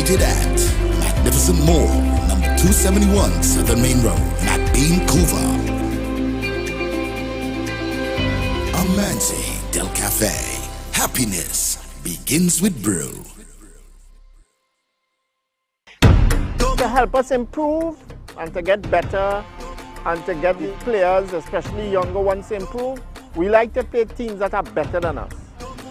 located at Magnificent Mall, number 271 Southern Main Road, Vancouver. Amanzi Del Cafe. Happiness begins with brew. To help us improve and to get better and to get the players, especially younger ones, to improve, we like to play teams that are better than us.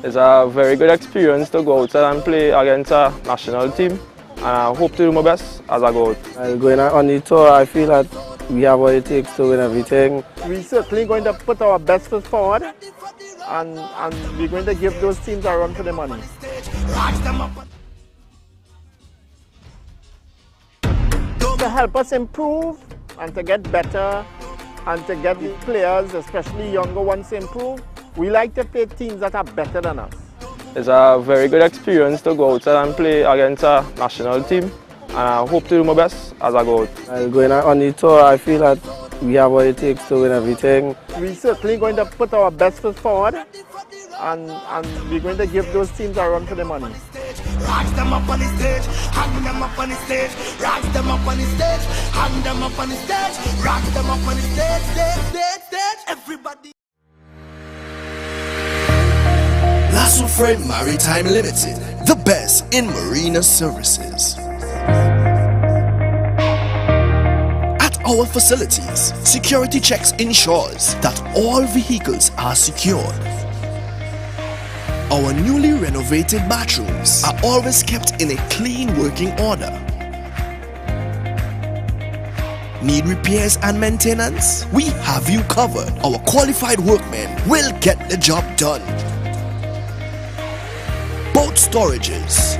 It's a very good experience to go outside and play against a national team, and I hope to do my best as I go out. Going on the tour, I feel that we have what it takes to win everything. We're certainly going to put our best foot forward, and we're going to give those teams a run for their money. To help us improve and to get better and to get the players, especially younger ones, to improve, we like to play teams that are better than us. It's a very good experience to go outside and play against a national team, and I hope to do my best as I go out. Going on the tour, I feel that we have what it takes to win everything. We're certainly going to put our best foot forward, and we're going to give those teams a run for their money. Rise them up on the stage, hang them up on the stage, rise them up on the stage, hang them up on the stage, rise them up on the stage, stage, everybody. Lasso Freight Maritime Limited, the best in marina services. At our facilities, security checks ensures that all vehicles are secured. Our newly renovated bathrooms are always kept in a clean working order. Need repairs and maintenance? We have you covered. Our qualified workmen will get the job done. Boat storages,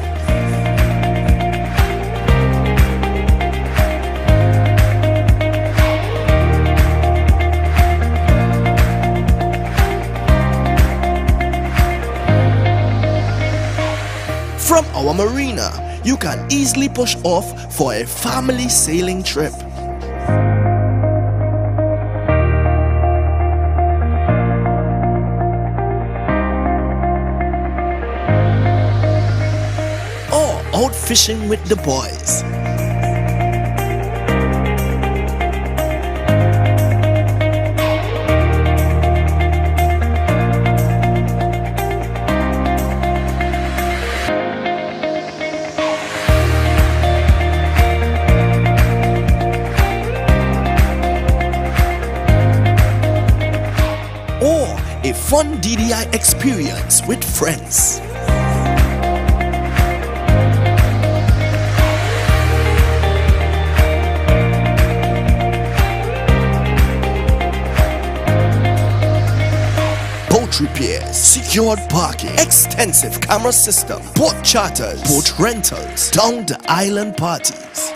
from our marina, you can easily push off for a family sailing trip. Or out fishing with the boys. A fun DDI experience with friends. Boat repairs, secured parking, extensive camera system, boat charters, boat rentals, down the island parties.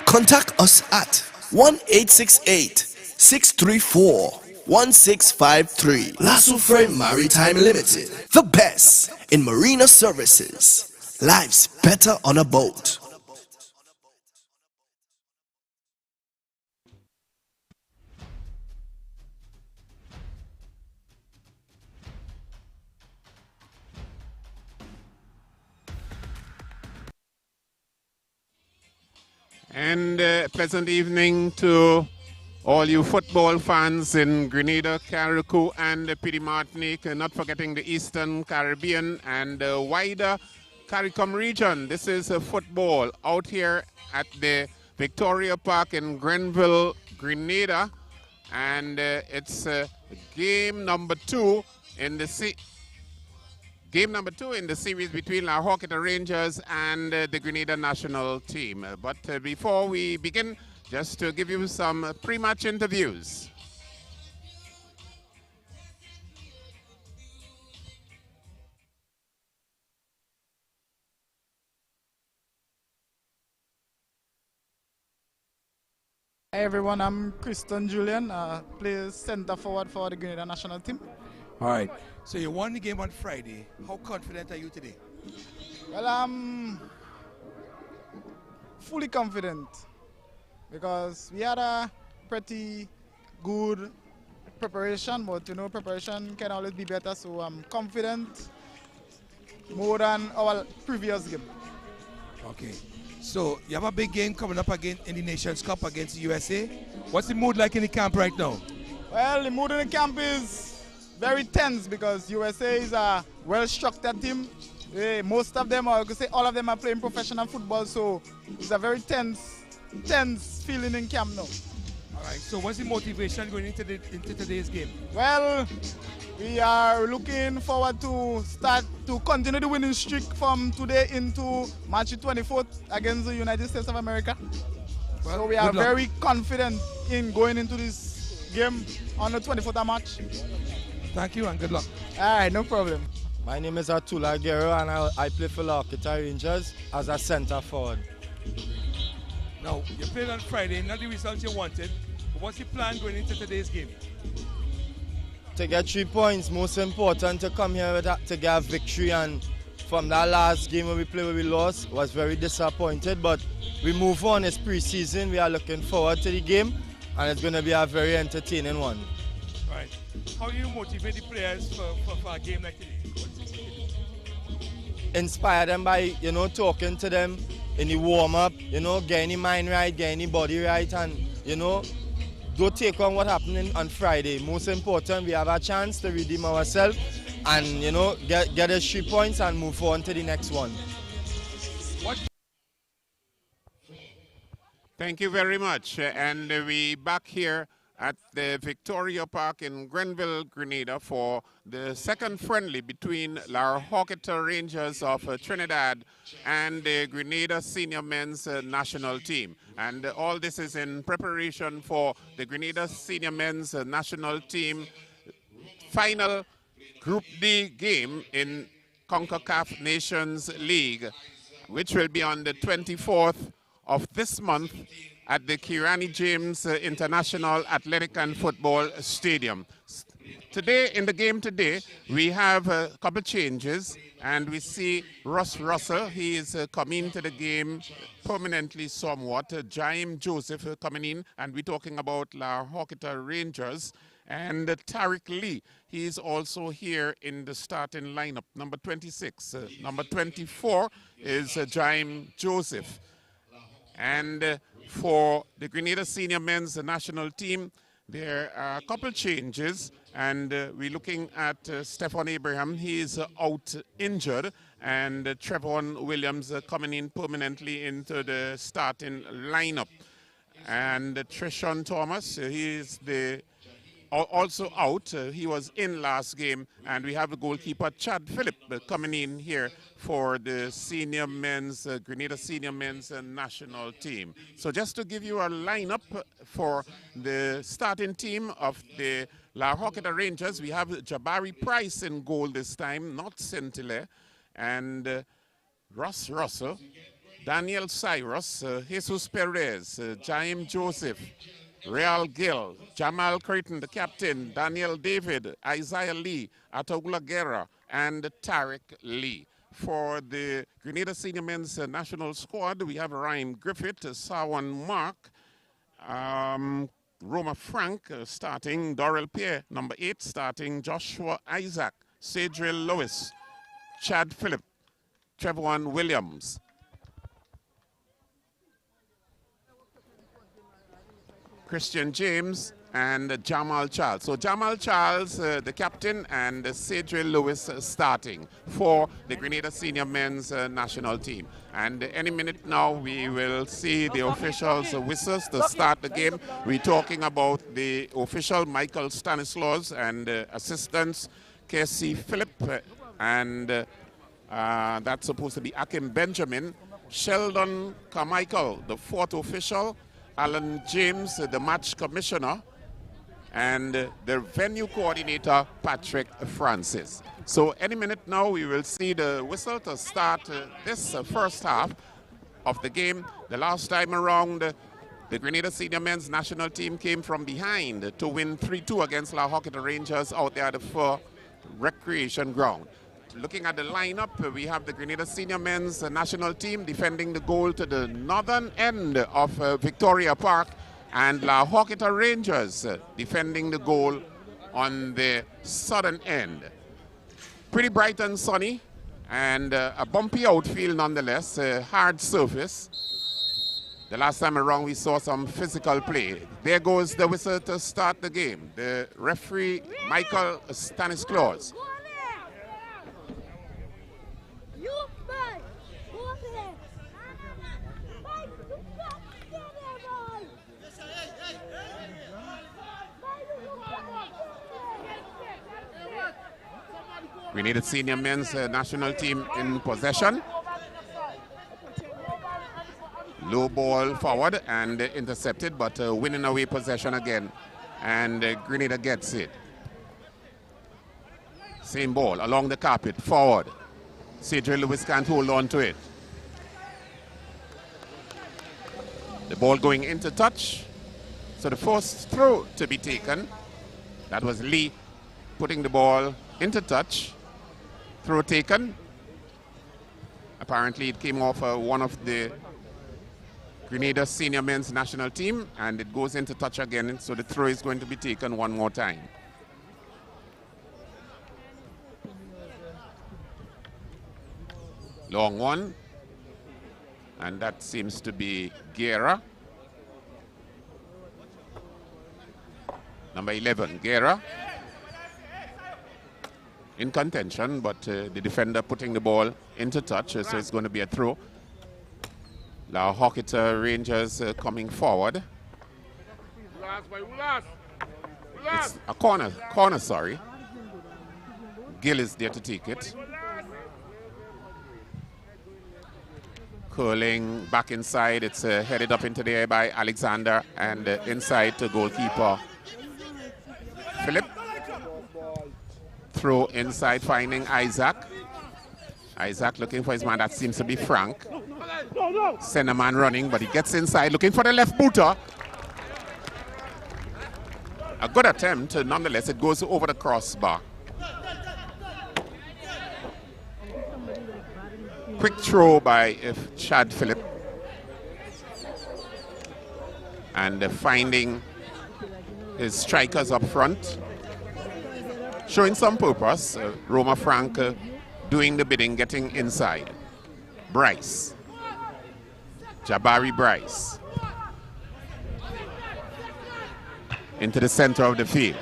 Contact us at 1-868-634-1653. Lasso Freight Maritime Limited, the best in marina services. Life's better on a boat. And pleasant evening to all you football fans in Grenada, Carriacou, and Petite Martinique, not forgetting the Eastern Caribbean and the wider CARICOM region. This is football out here at the Victoria Park in Grenville, Grenada, and it's game number two in the series between our Horquetta Rangers and the Grenada national team. But before we begin, just to give you some pre-match interviews. Hi everyone, I'm Christian Julian, plays centre forward for the Grenada national team. All right, so you won the game on Friday. How confident are you today? Well, I'm fully confident because we had a pretty good preparation, but you know, preparation can always be better, so I'm confident more than our previous game. Okay. So you have a big game coming up again in the Nations Cup against the USA. What's the mood like in the camp right now? Well, the mood in the camp is very tense because USA is a well-structured team. Most of them, or I could say all of them, are playing professional football, so it's a very tense feeling in camp now. All right, so what's the motivation going into today's game? Well, we are looking forward to continue the winning streak from today into March 24th against the United States of America. Well, so we are very confident in going into this game on the 24th of March. Thank you and good luck. All right, no problem. My name is Atula Guerrero and I play for Horquetta Rangers as a centre forward. Now, you played on Friday, not the result you wanted, but what's the plan going into today's game? To get 3 points, most important to come here to get a victory, and from that last game where we played where we lost, was very disappointed, but we move on. It's pre-season, we are looking forward to the game and it's going to be a very entertaining one. Right. How do you motivate the players for a game like today? Inspire them by, talking to them in the warm-up, getting the mind right, getting the body right, and, don't take on what happened on Friday. Most important, we have a chance to redeem ourselves and, get us 3 points and move on to the next one. Thank you very much. And we back here at the Victoria Park in Grenville, Grenada for the second friendly between La Horquetta Rangers of Trinidad and the Grenada Senior Men's National Team. And all this is in preparation for the Grenada Senior Men's National Team final Group D game in CONCACAF Nations League, which will be on the 24th of this month at the Kirani James International Athletic and Football Stadium. Today, in the game today, we have a couple changes, and we see Russ Russell. He is coming to the game permanently somewhat. Jaime Joseph coming in, and we're talking about La Horquetta Rangers. And Tariq Lee, he is also here in the starting lineup, number 26. Number 24 is Jaime Joseph. And for the Grenada Senior Men's National Team, there are a couple changes, and we're looking at Stefan Abraham. He is out injured, and Trevon Williams coming in permanently into the starting lineup. And Trishan Thomas, he is also out. He was in last game, and we have the goalkeeper Chad Phillip coming in here for the senior men's Grenada Senior Men's National Team. So just to give you a lineup for the starting team of the La Horquetta Rangers, we have Jabari Price in goal this time, not Sintile, and Russ Russell, Daniel Cyrus, Jesus Perez, Jaime Joseph, Real Gill, Jamal Creighton, the captain, Daniel David, Isaiah Lee, Atogula Guerra, and Tariq Lee. For the Grenada Senior Men's National Squad, we have Ryan Griffith, Sawan Mark, Roma Frank starting, Dorel Pierre, number 8 starting, Joshua Isaac, Cedric Lewis, Chad Phillip, Trevon Williams, Christian James, and Jamal Charles. So Jamal Charles, the captain, and Cedric Lewis starting for the Grenada Senior Men's National Team. And any minute now, we will see the officials' whistles to start the game. We're talking about the official, Michael Stanislaus, and assistants, Casey Phillip, and that's supposed to be Akim Benjamin, Sheldon Carmichael, the 4th official, Alan James, the match commissioner, and the venue coordinator, Patrick Francis. So any minute now, we will see the whistle to start this first half of the game. The last time around, the Grenada Senior Men's National Team came from behind to win 3-2 against La Horquetta Rangers out there at the Fur Recreation Ground. Looking at the lineup, we have the Grenada Senior Men's National Team defending the goal to the northern end of Victoria Park, and La Horquetta Rangers defending the goal on the southern end. Pretty bright and sunny And a bumpy outfield nonetheless, a hard surface. The last time around we saw some physical play. There goes the whistle to start the game. The referee, Michael Stanislaus. We need a senior men's national team in possession. Low ball forward and intercepted, but winning away possession again. And Grenada gets it. Same ball along the carpet, forward. Cedric Lewis can't hold on to it. The ball going into touch. So the first throw to be taken. That was Lee putting the ball into touch. Throw taken. Apparently it came off one of the Grenada senior men's national team, and it goes into touch again, so the throw is going to be taken one more time. Long one, and that seems to be Guerra. Number 11, Guerra. In contention, but the defender putting the ball into touch, so it's going to be a throw. La Horquetta Rangers coming forward. It's a corner, sorry. Gill is there to take it. Curling back inside, it's headed up into the air by Alexander, and inside to goalkeeper Philip. Throw inside, finding Isaac. Isaac looking for his man, that seems to be Frank. Send a man running, but he gets inside, looking for the left booter. A good attempt, nonetheless, it goes over the crossbar. Quick throw by Chad Phillip. And finding his strikers up front. Showing some purpose. Roma Frank doing the bidding, getting inside. Bryce. Jabari Bryce. Into the center of the field.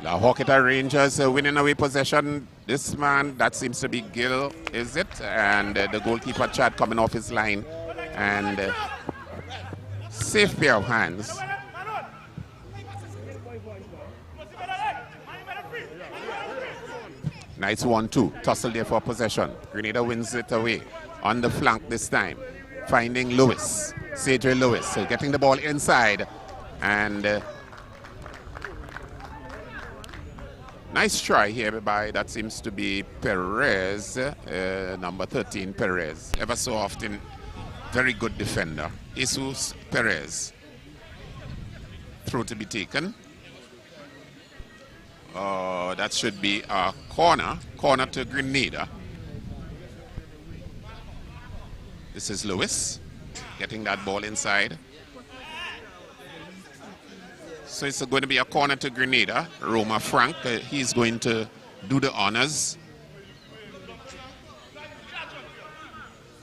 La Horquetta Rangers winning away possession. This man, that seems to be Gill, is it? And the goalkeeper Chad coming off his line. And safe pair of hands. Nice 1-2. Tussle there for possession. Grenada wins it away. On the flank this time. Finding Lewis. Cedric Lewis. Getting the ball inside. And nice try here by, that seems to be Perez. Number 13, Perez. Ever so often, very good defender. Jesus Perez. Throw to be taken. That should be a corner to Grenada. This is Lewis getting that ball inside. So it's going to be a corner to Grenada. Roma Frank, he's going to do the honors.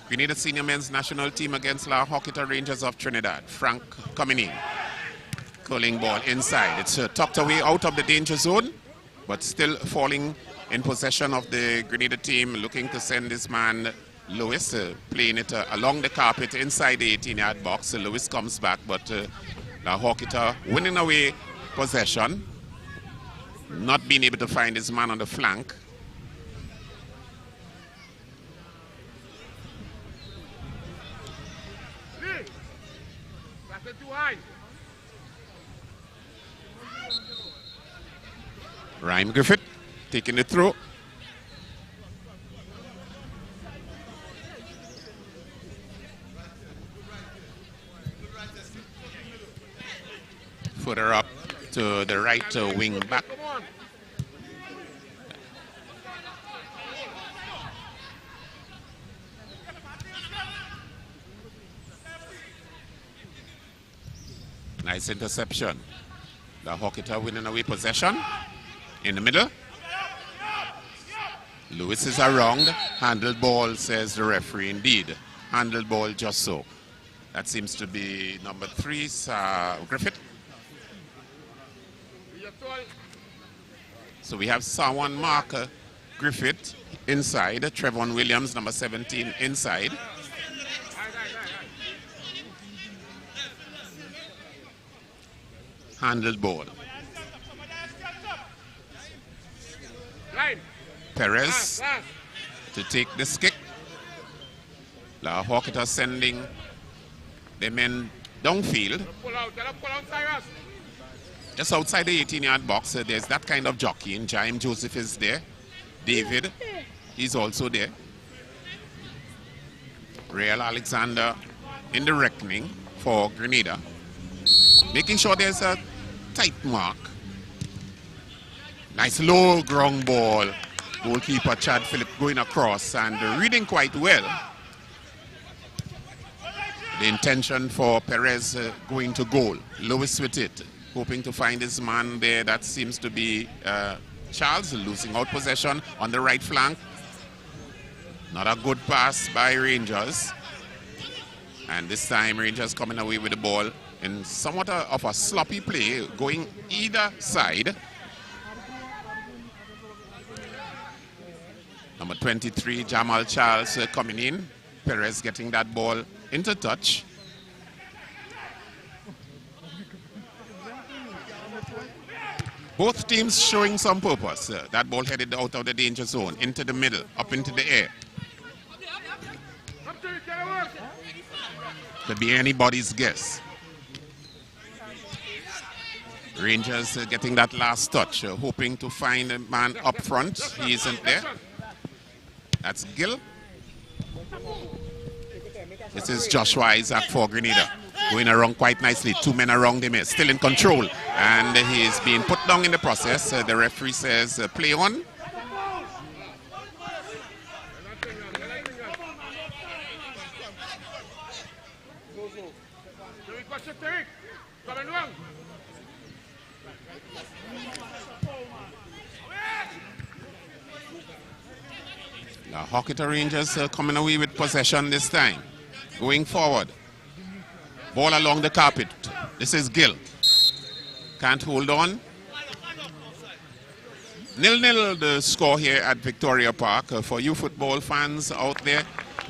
Grenada senior men's national team against La Horquetta Rangers of Trinidad. Frank coming in. Curling ball inside. It's tucked away out of the danger zone, but still falling in possession of the Grenada team, looking to send this man, Lewis, playing it along the carpet inside the 18-yard box. Lewis comes back, but La Horquetta winning away possession, not being able to find his man on the flank. Rhyme Griffith taking the throw. Further up to the right wing back. Nice interception. La Horquetta winning away possession. In the middle. Lewis is around. Handled ball, says the referee. Indeed, handled ball just so. That seems to be number 3, Griffith. So we have someone mark Griffith inside. Trevon Williams, number 17, inside. Handled ball. Perez to take this kick. Horquetta sending the men downfield. Just outside the 18-yard box, there's that kind of jockeying. Jaime Joseph is there. David, he's also there. Real Alexander in the reckoning for Grenada. Making sure there's a tight mark. Nice low ground ball. Goalkeeper Chad Phillip going across and reading quite well. The intention for Perez going to goal. Lewis with it, hoping to find his man there. That seems to be Charles, losing out possession on the right flank. Not a good pass by Rangers. And this time Rangers coming away with the ball in somewhat of a sloppy play, going either side. Number 23, Jamal Charles coming in. Perez getting that ball into touch. Both teams showing some purpose. That ball headed out of the danger zone, into the middle, up into the air. Could be anybody's guess. Rangers getting that last touch, hoping to find a man up front. He isn't there. That's Gill. This is Joshua Isaac for Grenada. Going around quite nicely. 2 men around him, still in control. And he's being put down in the process. The referee says play on. The Horquetta Rangers coming away with possession this time. Going forward. Ball along the carpet. This is Gill. Can't hold on. 0-0 the score here at Victoria Park. For you football fans out there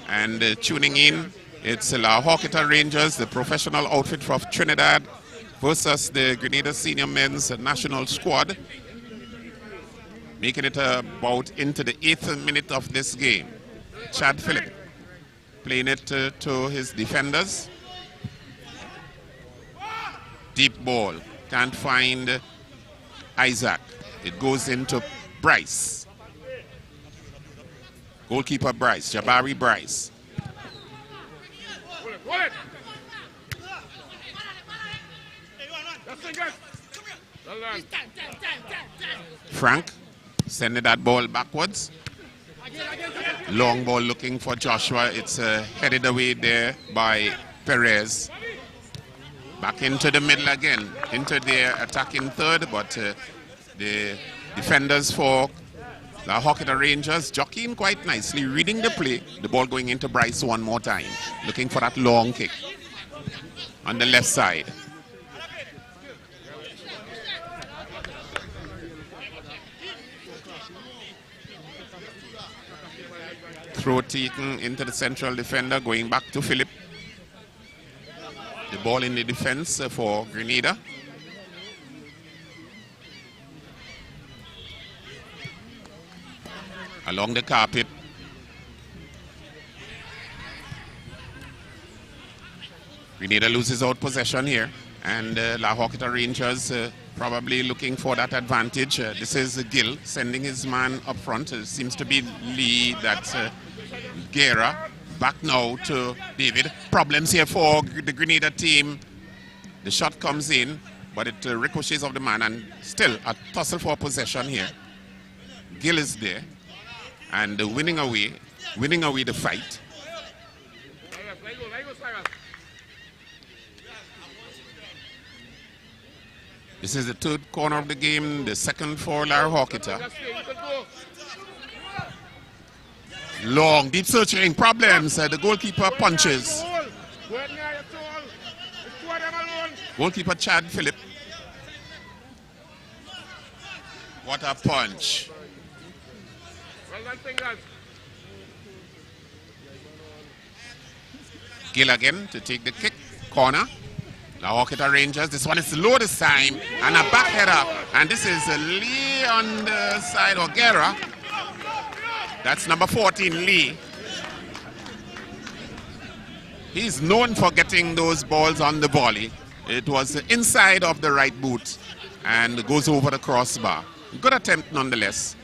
and tuning in, it's the Horquetta Rangers, the professional outfit from Trinidad, versus the Grenada Senior Men's National Squad. Making it about into the 8th minute of this game. Chad Phillip playing it to his defenders. Deep ball. Can't find Isaac. It goes into Bryce. Goalkeeper Bryce. Jabari Bryce. Frank sending that ball backwards. Long ball looking for Joshua. It's headed away there by Perez. Back into the middle again, into their attacking third, but the defenders for the Horquetta Rangers jockeying quite nicely, reading the play. The ball going into Bryce one more time, looking for that long kick on the left side. Throw taken into the central defender, going back to Phillip. The ball in the defense for Grenada. Along the carpet. Grenada loses out possession here. And La Horquetta Rangers probably looking for that advantage. This is Gill sending his man up front. It seems to be Lee, that's Guerra. Back now to David. Problems here for the Grenada team. The shot comes in, but it ricochets off the man, and still a tussle for possession here. Gill is there, and winning away the fight. This is the 3rd corner of the game, the 2nd for La Horquetta. Long, deep searching, problems. The goalkeeper punches. Goalkeeper Chad Phillip. What a punch. Gill again to take the kick. Corner. The Horquetta Rangers. This one is low this time. And a back header. And this is Lee on the side, or Guerra. That's number 14, Lee. He's known for getting those balls on the volley. It was inside of the right boot and goes over the crossbar. Good attempt nonetheless.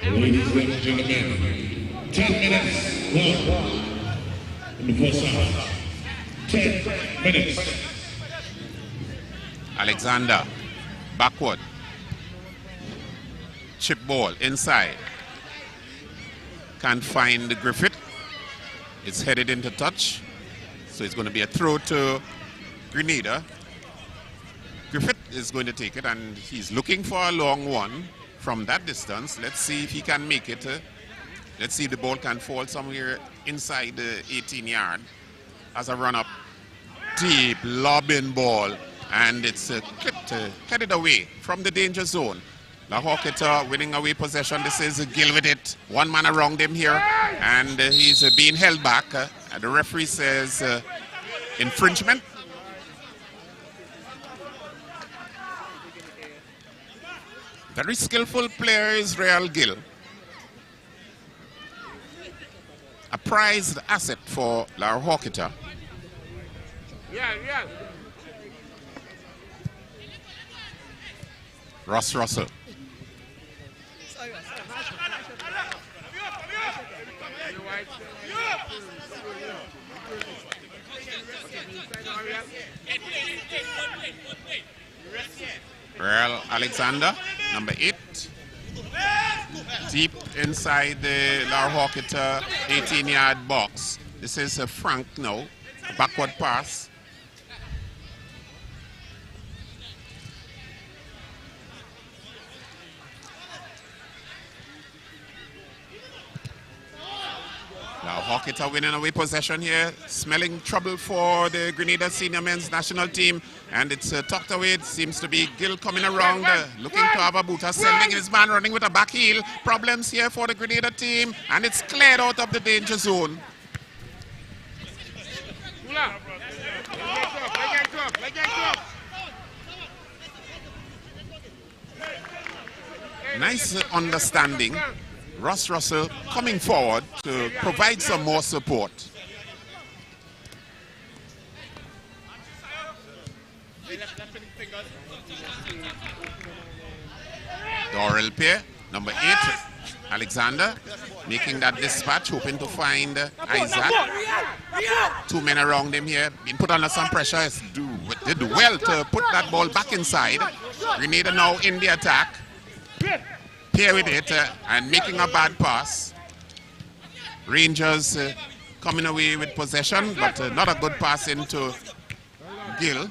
Ladies and gentlemen, 10 minutes long in the first half. 10 minutes. Alexander, backward. Chip ball inside. Can't find Griffith. It's headed into touch. So it's going to be a throw to Grenada. Griffith is going to take it, and he's looking for a long one from that distance. Let's see if he can make it. Let's see if the ball can fall somewhere inside the 18-yard as a run-up. Deep lobbing ball, and it's clipped, headed away from the danger zone. La Horquetta winning away possession. This is Gill with it. One man around him here, and he's being held back. The referee says infringement. Very skillful player is Real Gill. A prized asset for La Horquetta. Yeah. Ross Russell. Real Alexander, number 8. Deep inside the La Horquetta 18-yard box. This is Frank now. Backward pass. La Horquetta winning away possession here, smelling trouble for the Grenada senior men's national team, and it's tucked away. It seems to be Gill coming around, looking to have a Abuta, sending his man running with a back heel. Problems here for the Grenada team, and it's cleared out of the danger zone. Nice understanding. Ross Russell coming forward to provide some more support. Dorrell Pear, number 8, Alexander, making that dispatch, hoping to find Isaac. 2 men around him here, being put under some pressure. Did well to put that ball back inside. Grenada now in the attack. Pear with it and making a bad pass. Rangers coming away with possession, but not a good pass into Gill.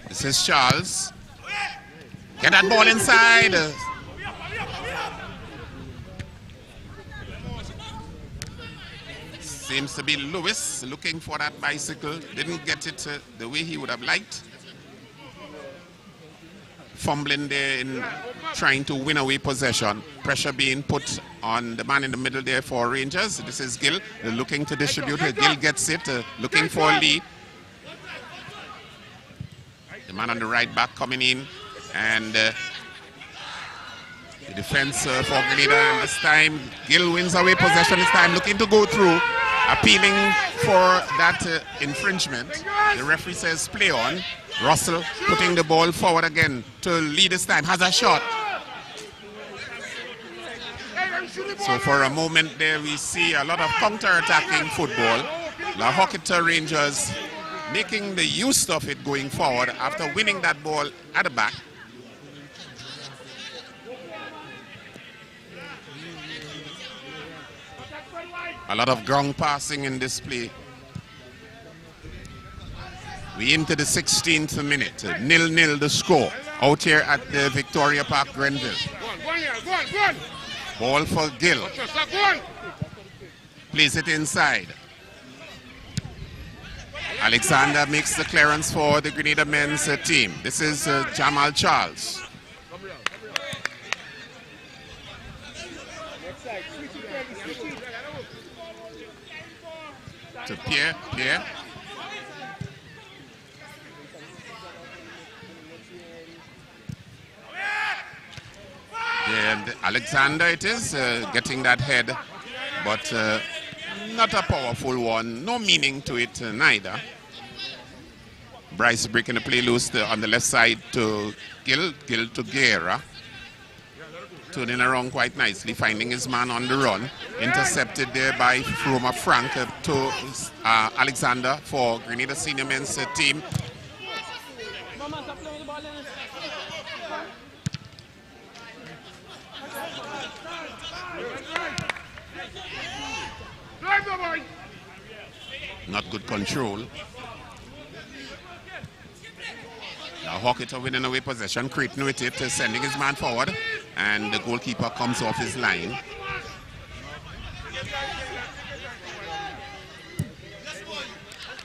This is Charles. Get that ball inside. Seems to be Lewis looking for that bicycle. Didn't get it the way he would have liked. Fumbling there in trying to win away possession. Pressure being put on the man in the middle there for Rangers. This is Gill looking to distribute. Gill gets it, looking for a lead. The man on the right back coming in, and the defense for Grenada. And this time Gill wins away possession. This time looking to go through, appealing for that infringement. The referee says play on. Russell putting the ball forward again to lead this time. Has a shot. So for a moment there we see a lot of counter-attacking football. La Horquetta Rangers making the use of it going forward after winning that ball at the back. A lot of ground passing in this play. We into the 16th minute. 0-0 the score. Out here at the Victoria Park, Grenville. Ball for Gill. Plays it inside. Alexander makes the clearance for the Grenada men's team. This is Jamal Charles. To Pierre. And Alexander it is, getting that head, but not a powerful one, no meaning to it neither. Bryce breaking the play loose on the left side to Gill to Guerra. Turning around quite nicely, finding his man on the run. Intercepted there by Roma Frank to Alexander for Grenada senior men's team. Not good control. Now Horquetta winning away possession, creating with it, sending his man forward, and the goalkeeper comes off his line.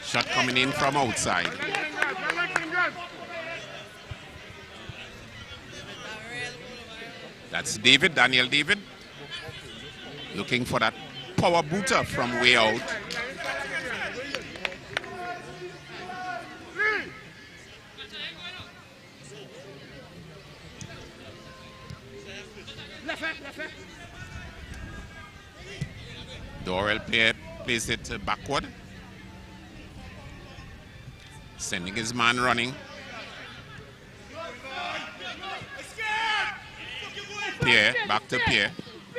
Shot coming in from outside. That's Daniel David, looking for that power booter from way out. Dorrell plays it backward, sending his man running. Pierre, back to Pierre,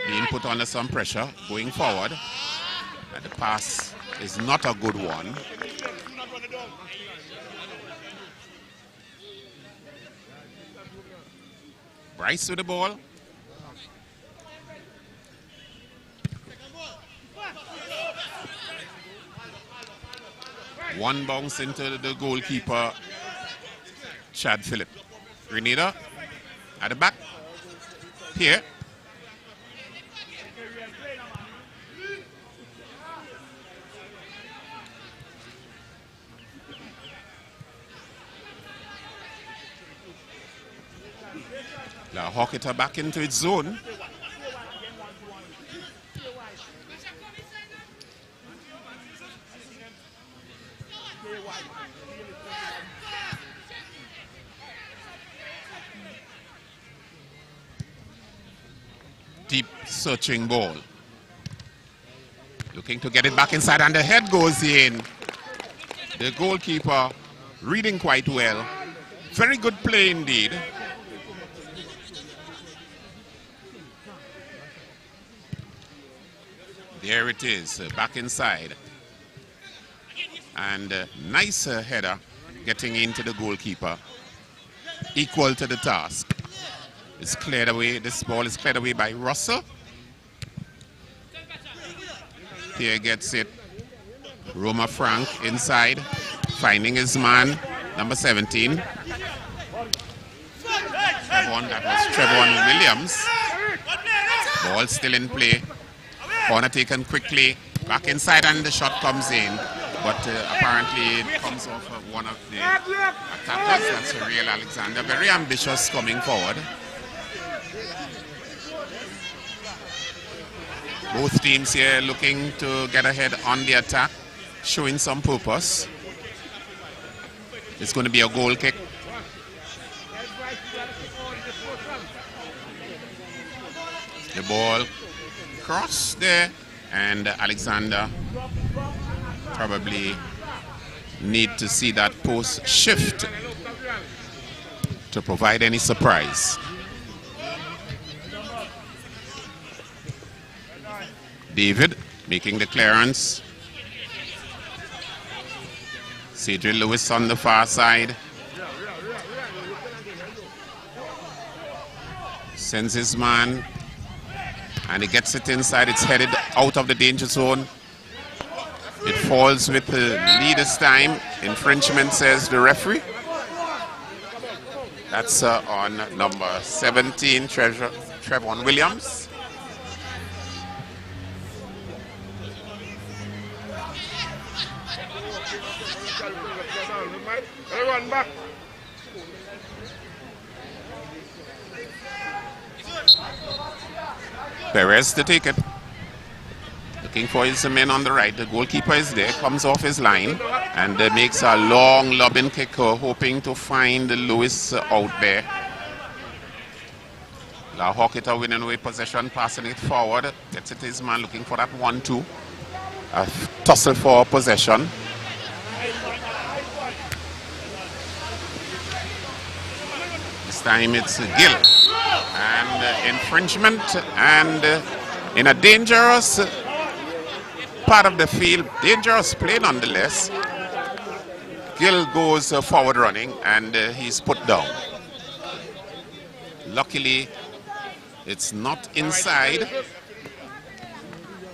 being put under some pressure, going forward. And the pass is not a good one. Bryce with the ball. One bounce into the goalkeeper, Chad Phillip. Grenada at the back. Here. Now Horquetta back into its zone. Deep searching ball. Looking to get it back inside, and the head goes in. The goalkeeper reading quite well. Very good play indeed. There it is, back inside. And nice header getting into the goalkeeper. Equal to the task. It's cleared away. This ball is cleared away by Russell. Pierre gets it. Roma Frank inside, finding his man, number 17. That was Trevon Williams. Ball still in play. Corner taken quickly. Back inside, and the shot comes in. But apparently it comes off of one of the attackers. That's Real Alexander. Very ambitious coming forward. Both teams here looking to get ahead on the attack, showing some purpose. It's going to be a goal kick. The ball cross there, and Alexander probably need to see that post shift to provide any surprise. David making the clearance. Cedric Lewis on the far side. Sends his man, and he gets it inside. It's headed out of the danger zone. It falls with the leader's time. Infringement, says the referee. That's on number 17, Trevon Williams. Perez to take it. Looking for his men on the right. The goalkeeper is there, comes off his line, and makes a long lobbing kick, hoping to find Lewis out there. La Horquetta winning away possession, passing it forward. Gets it his man, looking for that 1-2. A tussle for possession. This time it's Gill. And infringement, and in a dangerous part of the field, dangerous play nonetheless. Gill goes forward running, and he's put down. Luckily, it's not inside.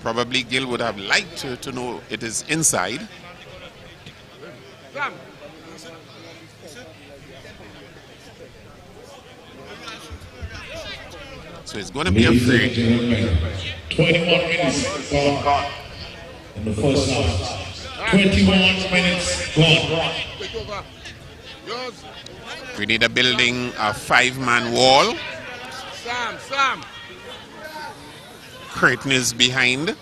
Probably Gill would have liked to know it is inside. So it's going to be a free. 21 minutes gone in the first half. 21 minutes gone. Grenada building a 5-man wall. Sam. Creighton is behind.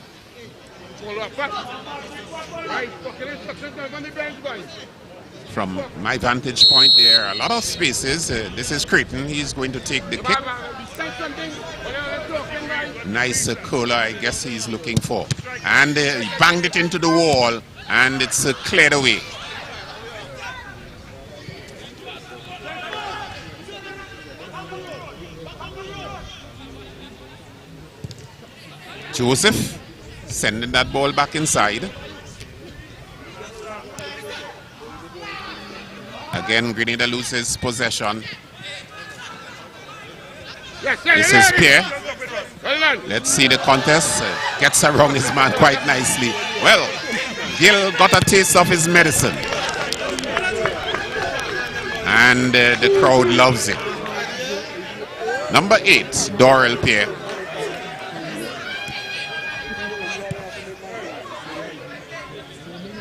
From my vantage point, there are a lot of spaces. This is Creighton. He's going to take the kick. Nice curler, I guess he's looking for. And he banged it into the wall, and it's cleared away. Joseph sending that ball back inside. Again, Grenada loses possession. This is Pierre. Let's see the contest. Gets around his man quite nicely. Well, Gill got a taste of his medicine. And the crowd loves it. Number 8, Dorrell Pierre.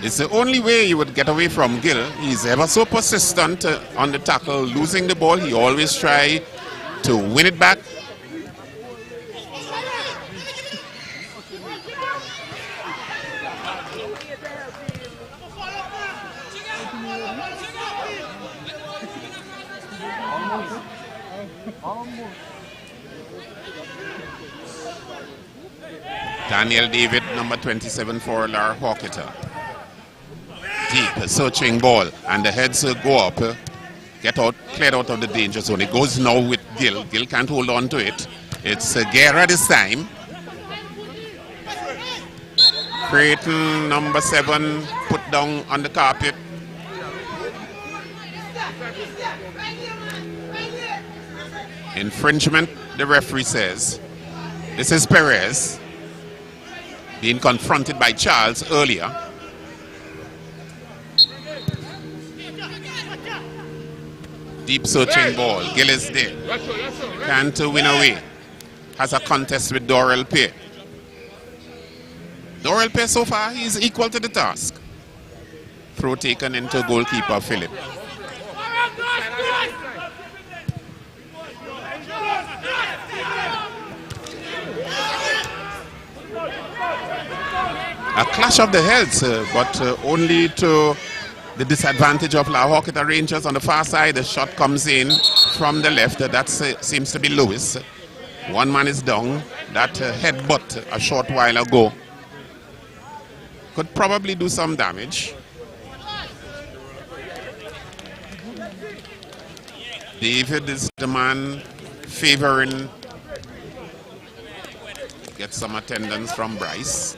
It's the only way you would get away from Gill. He's ever so persistent on the tackle, losing the ball. He always tries to win it back. Daniel David, number 27 for La Horquetta. Deep, searching ball, and the heads go up, get out, cleared out of the danger zone. It goes now with Gill. Gill can't hold on to it. It's Guerra this time. Creighton, number 7, put down on the carpet. Infringement, the referee says. This is Perez being confronted by Charles earlier. Deep searching ball. Gill is there. Can't win away. Has a contest with Dorrell Pierre. Dorrell Pierre so far, he's equal to the task. Throw taken into goalkeeper Philip. A clash of the heads, but only to the disadvantage of La Horquetta Rangers on the far side. The shot comes in from the left. That seems to be Lewis. One man is down. That headbutt a short while ago could probably do some damage. David is the man favoring. Get some attendance from Bryce.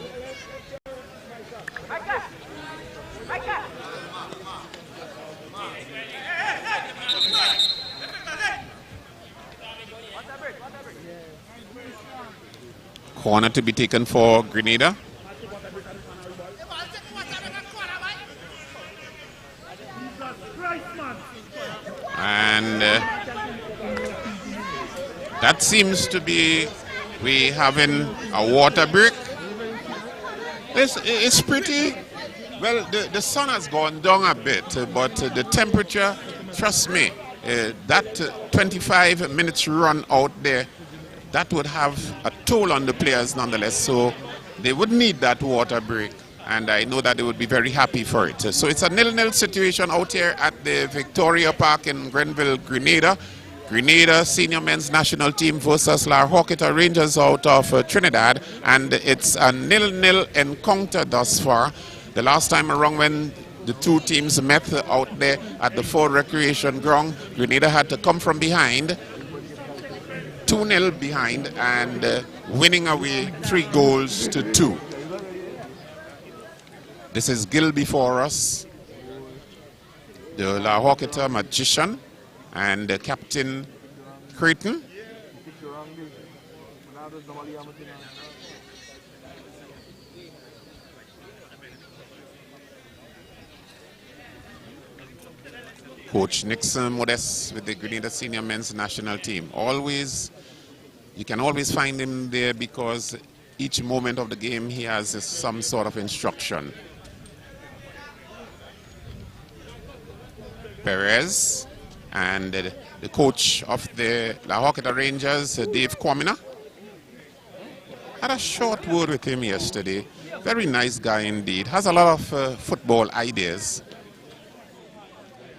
Corner to be taken for Grenada. And that seems to be we having a water break. It's pretty, well, the sun has gone down a bit, but the temperature, trust me, that 25 minutes run out there, that would have a toll on the players nonetheless, so they would need that water break, and I know that they would be very happy for it. So it's a 0-0 situation out here at the Victoria Park in Grenville, Grenada. Grenada senior men's national team versus La Horquetta Rangers out of Trinidad, and it's a 0-0 encounter thus far. The last time around when the two teams met out there at the Ford Recreation Ground, Grenada had to come from behind, 2-0 behind, and winning away 3-2. This is Gil before us, the La Horquetta magician, and Captain Creighton. Coach Nixon Modest with the Grenada senior men's national team. You can always find him there because each moment of the game he has some sort of instruction. Perez and the coach of the La Horquetta Rangers, Dave Kwamina. Had a short word with him yesterday. Very nice guy indeed. Has a lot of football ideas.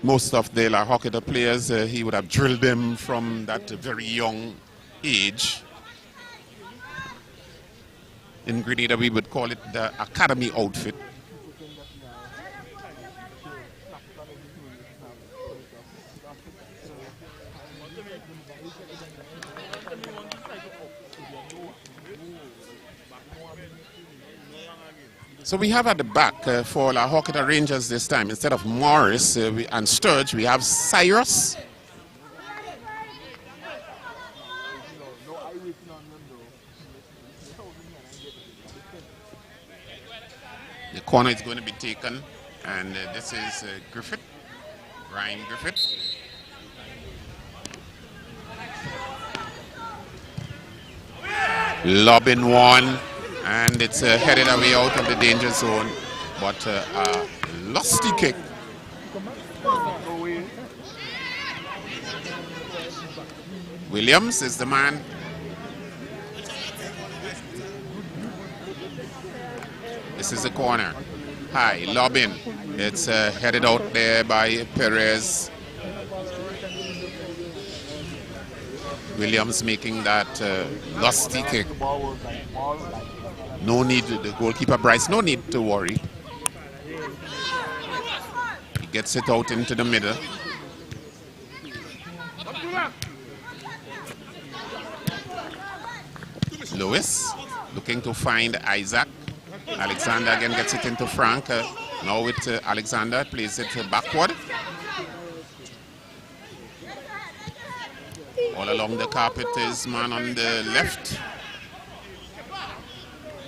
Most of the La Horquetta players, he would have drilled them from that very young age. In Grenada, we would call it the academy outfit. So we have at the back for La Horquetta Rangers this time, instead of Morris and Sturge, we have Cyrus. The corner is going to be taken, and this is Griffith, Ryan Griffith. Lobbing one. And it's headed away out of the danger zone, but a lusty kick. Williams is the man. This is the corner. High, lobbing. It's headed out there by Perez. Williams making that lusty kick. No need, the goalkeeper Bryce, no need to worry. He gets it out into the middle. Lewis looking to find Isaac. Alexander again gets it into Frank. Now with Alexander, plays it backward. All along the carpet is man on the left.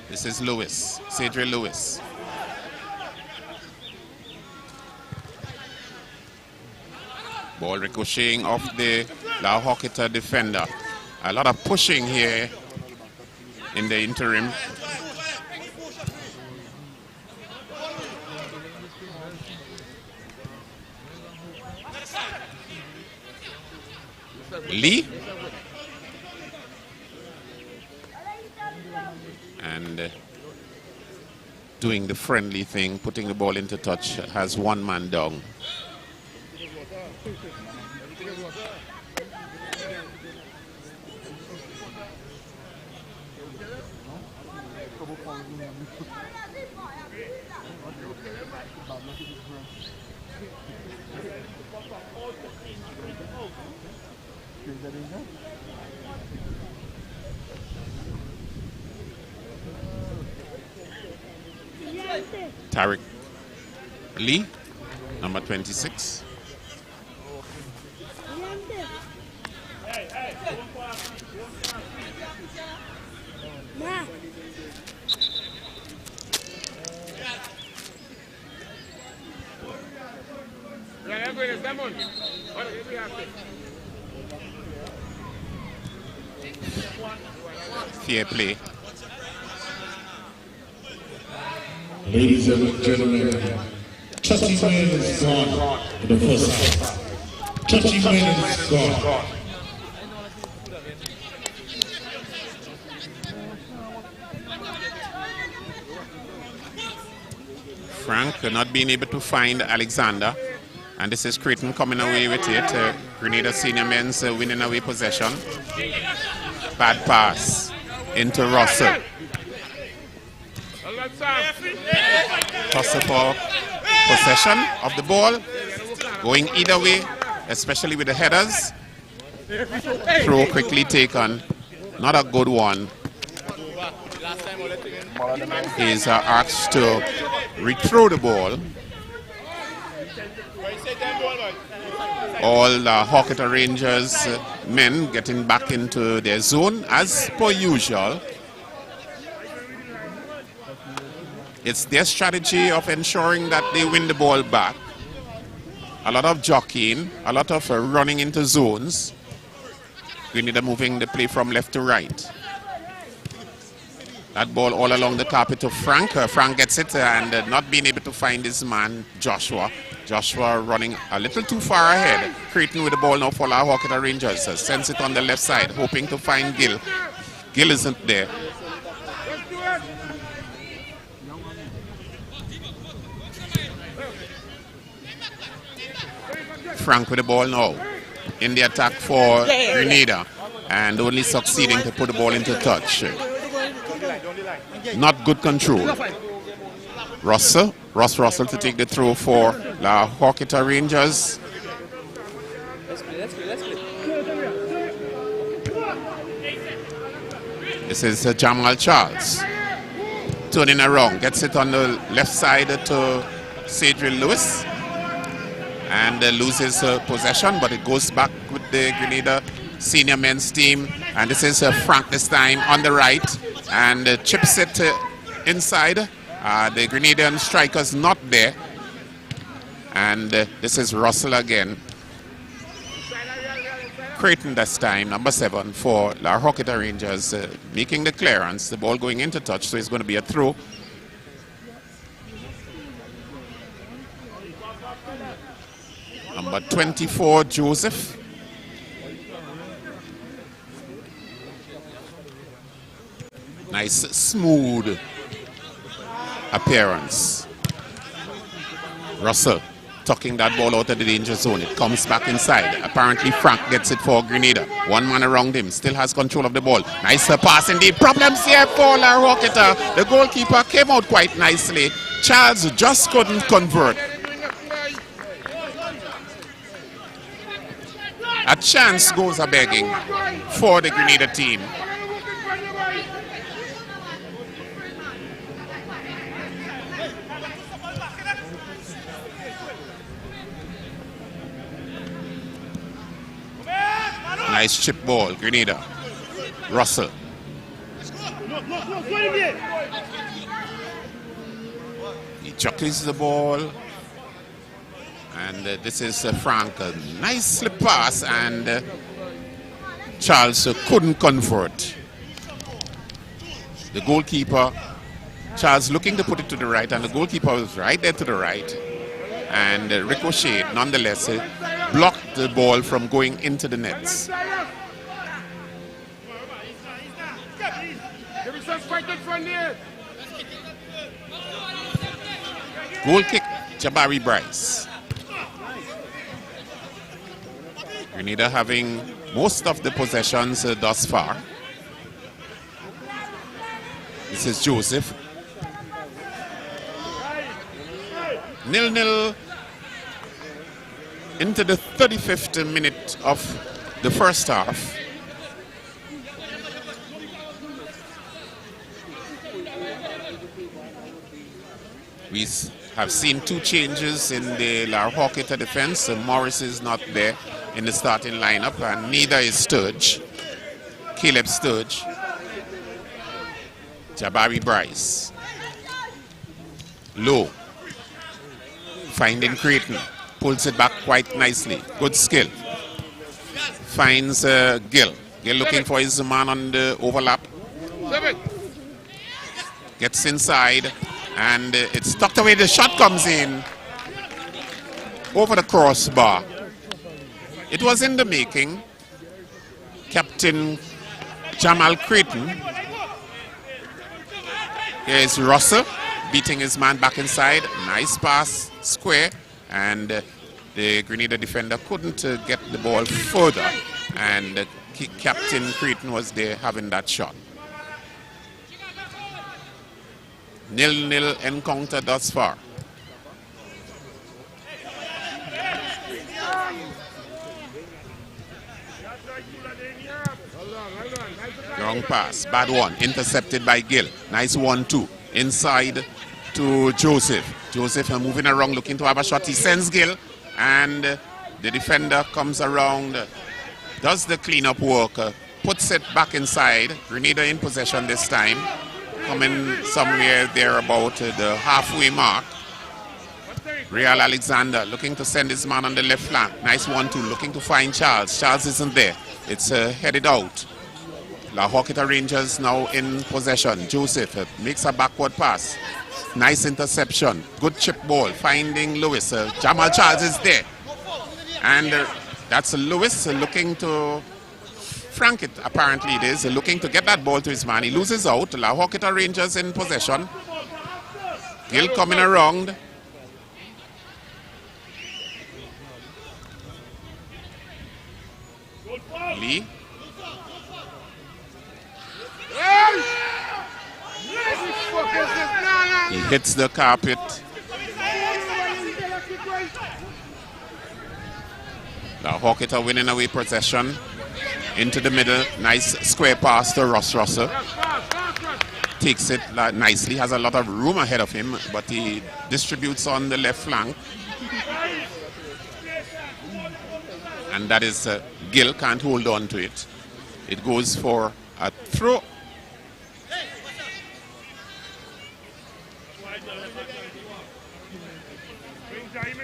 This is Lewis, Cedric Lewis. Ball ricocheting off the La Horquetta defender. A lot of pushing here in the interim. Lee. And doing the friendly thing, putting the ball into touch, has one man down. Tariq Lee, number 26. Ma. Fair play. Ladies and gentlemen, 30 minutes gone in the first half. 30 minutes gone. Frank not being able to find Alexander, and this is Creighton coming away with it. Grenada senior men's winning away possession. Bad pass into Russell. Toss for possession of the ball, going either way, especially with the headers. Throw quickly taken, not a good one. He's asked to rethrow the ball. All the Horquetta Rangers men getting back into their zone as per usual. It's their strategy of ensuring that they win the ball back. A lot of jockeying, a lot of running into zones. Grenada moving the play from left to right. That ball all along the carpet of Frank. Frank gets it and not being able to find his man, Joshua. Joshua running a little too far ahead. Creighton with the ball now for our Horquetta Rangers. Sends it on the left side, hoping to find Gill. Gill isn't there. Frank with the ball now in the attack for Grenada, and only succeeding to put the ball into touch. Not good control. Russell to take the throw for the Horquetta Rangers. This is Jamal Charles. Turning around, gets it on the left side to Cedric Lewis. And loses possession, but it goes back with the Grenada senior men's team. And this is Frank this time on the right, and chips it inside. The Grenadian striker's not there. And this is Russell again. Creighton this time, number 7 for the Horquetta Rangers, making the clearance. The ball going into touch, so it's going to be a throw. Number 24, Joseph. Nice, smooth appearance. Russell tucking that ball out of the danger zone. It comes back inside. Apparently Frank gets it for Grenada. One man around him, still has control of the ball. Nice pass indeed. Problems here for La Horquetta. The goalkeeper came out quite nicely. Charles just couldn't convert. A chance goes a begging for the Grenada team. Nice chip ball, Grenada. Russell. He chucks the ball. And this is Frank. A nice slip pass, and Charles couldn't convert. The goalkeeper, Charles looking to put it to the right, and the goalkeeper was right there to the right. And Ricochet, nonetheless, blocked the ball from going into the nets. Goal kick, Jabari Bryce. Grenada having most of the possessions thus far. This is Joseph. 0-0 into the 35th minute of the first half. We have seen 2 changes in the La Horquetta defense. Morris is not there in the starting lineup, and neither is Sturge. Caleb Sturge. Jabari Bryce. Low. Finding Creighton. pulls it back quite nicely. Good skill. Finds Gill. Gill looking for his man on the overlap. Gets inside, and it's tucked away. The shot comes in over the crossbar. It was in the making. Captain Jamal Creighton. Here's Russell beating his man back inside. Nice pass, square, and the Grenada defender couldn't get the ball further, and Captain Creighton was there having that shot. 0-0 encounter thus far. Wrong pass, bad one, intercepted by Gill. Nice 1-2, inside to Joseph. Joseph moving around, looking to have a shot. He sends Gill, and the defender comes around, does the cleanup work, puts it back inside. Grenada in possession this time, coming somewhere there about the halfway mark. Real Alexander looking to send his man on the left flank. Nice 1-2, looking to find Charles. Charles isn't there. It's headed out. La Horquetta Rangers now in possession. Joseph makes a backward pass. Nice interception. Good chip ball. Finding Lewis. Jamal Charles is there. And that's Lewis looking to frank it, apparently it is. Looking to get that ball to his man. He loses out. La Horquetta Rangers in possession. Gill coming around. Lee. He hits the carpet. La Horquetta winning away possession. Into the middle. Nice square pass to Ross Russell. Takes it nicely. Has a lot of room ahead of him, but he distributes on the left flank. And that is Gill can't hold on to it. It goes for a throw.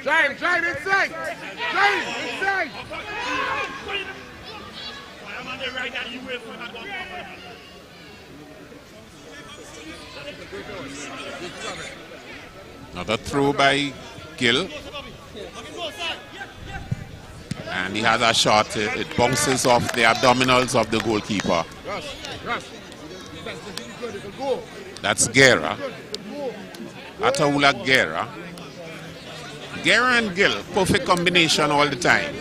Drive inside! Drive inside! Another throw by Gill. And he has a shot. It bounces off the abdominals of the goalkeeper. That's Guerra. Ataula Guerra. Guerra and Gill, perfect combination all the time.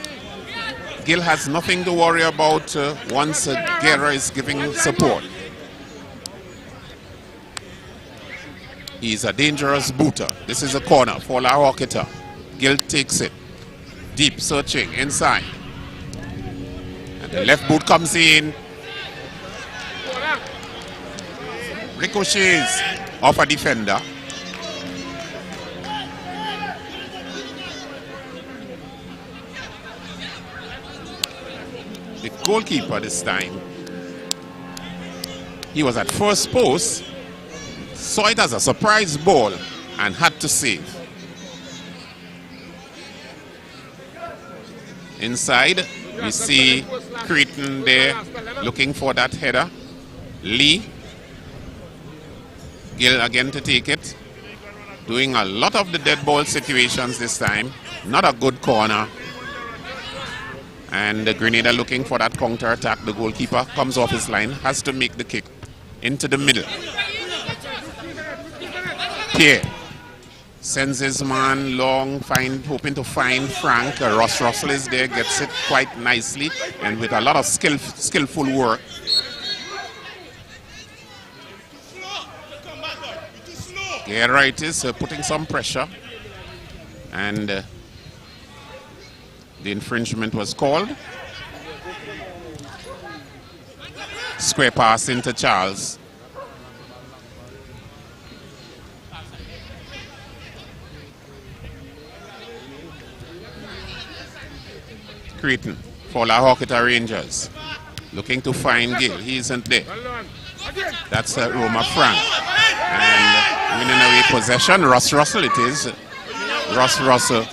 Gill has nothing to worry about once Guerra is giving support. He's a dangerous booter. This is a corner for La Horquetta. Gill takes it. Deep, searching, inside. And the left boot comes in. Ricochets off a defender. The goalkeeper this time, he was at first post, saw it as a surprise ball and had to save. Inside, we see Creighton there looking for that header. Lee. Gill again to take it. Doing a lot of the dead ball situations this time. Not a good corner. And Grenada looking for that counter attack. The goalkeeper comes off his line, has to make the kick into the middle. Pierre sends his man long, hoping to find Frank. Ross Russell is there, gets it quite nicely and with a lot of skillful work. Guerra it is putting some pressure, and the infringement was called. Square pass into Charles. Creighton for La Horquetta Rangers. Looking to find Gill. He isn't there. That's Roma Frank. And winning away possession. Ross Russell it is. Ross Russell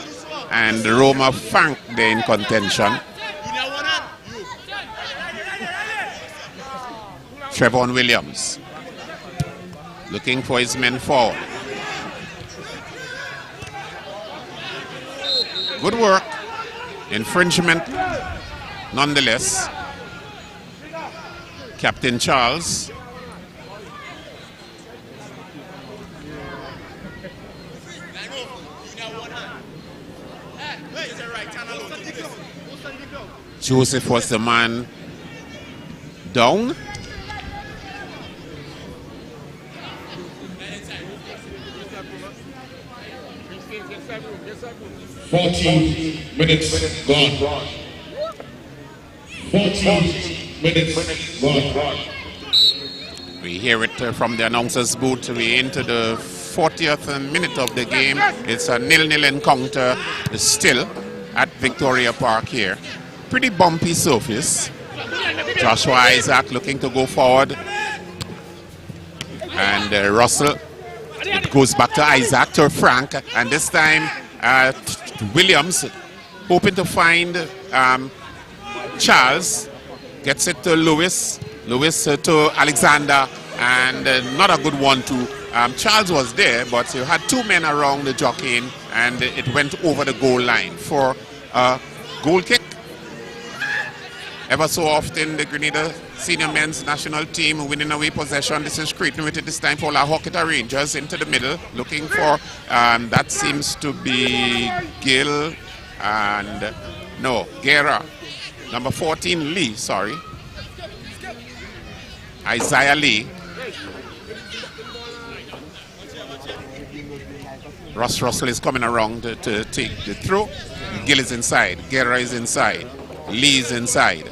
and Roma Frank there in contention. Trevon Williams looking for his men forward. Good work. Infringement nonetheless. Captain Charles. Joseph was the man down. Minutes gone. 14 minutes gone. We hear it from the announcer's booth. We into the 40th minute of the game. It's a 0-0 encounter still at Victoria Park here. Pretty bumpy surface. Joshua Isaac looking to go forward. And Russell. It goes back to Isaac, to Frank. And this time Williams hoping to find Charles. Gets it to Lewis. Lewis to Alexander. And not a good one too. Charles was there, but you had two men around the jockeying, and it went over the goal line for a goal kick. Ever so often, the Grenada senior men's national team winning away possession. This is Creighton with it this time for La Horquetta Rangers into the middle, looking for, that seems to be Gil and, no, Guerra. Number 14, Lee, sorry. Isaiah Lee. Ross Russell is coming around to take the throw. Gil is inside. Guerra is inside. Lee is inside.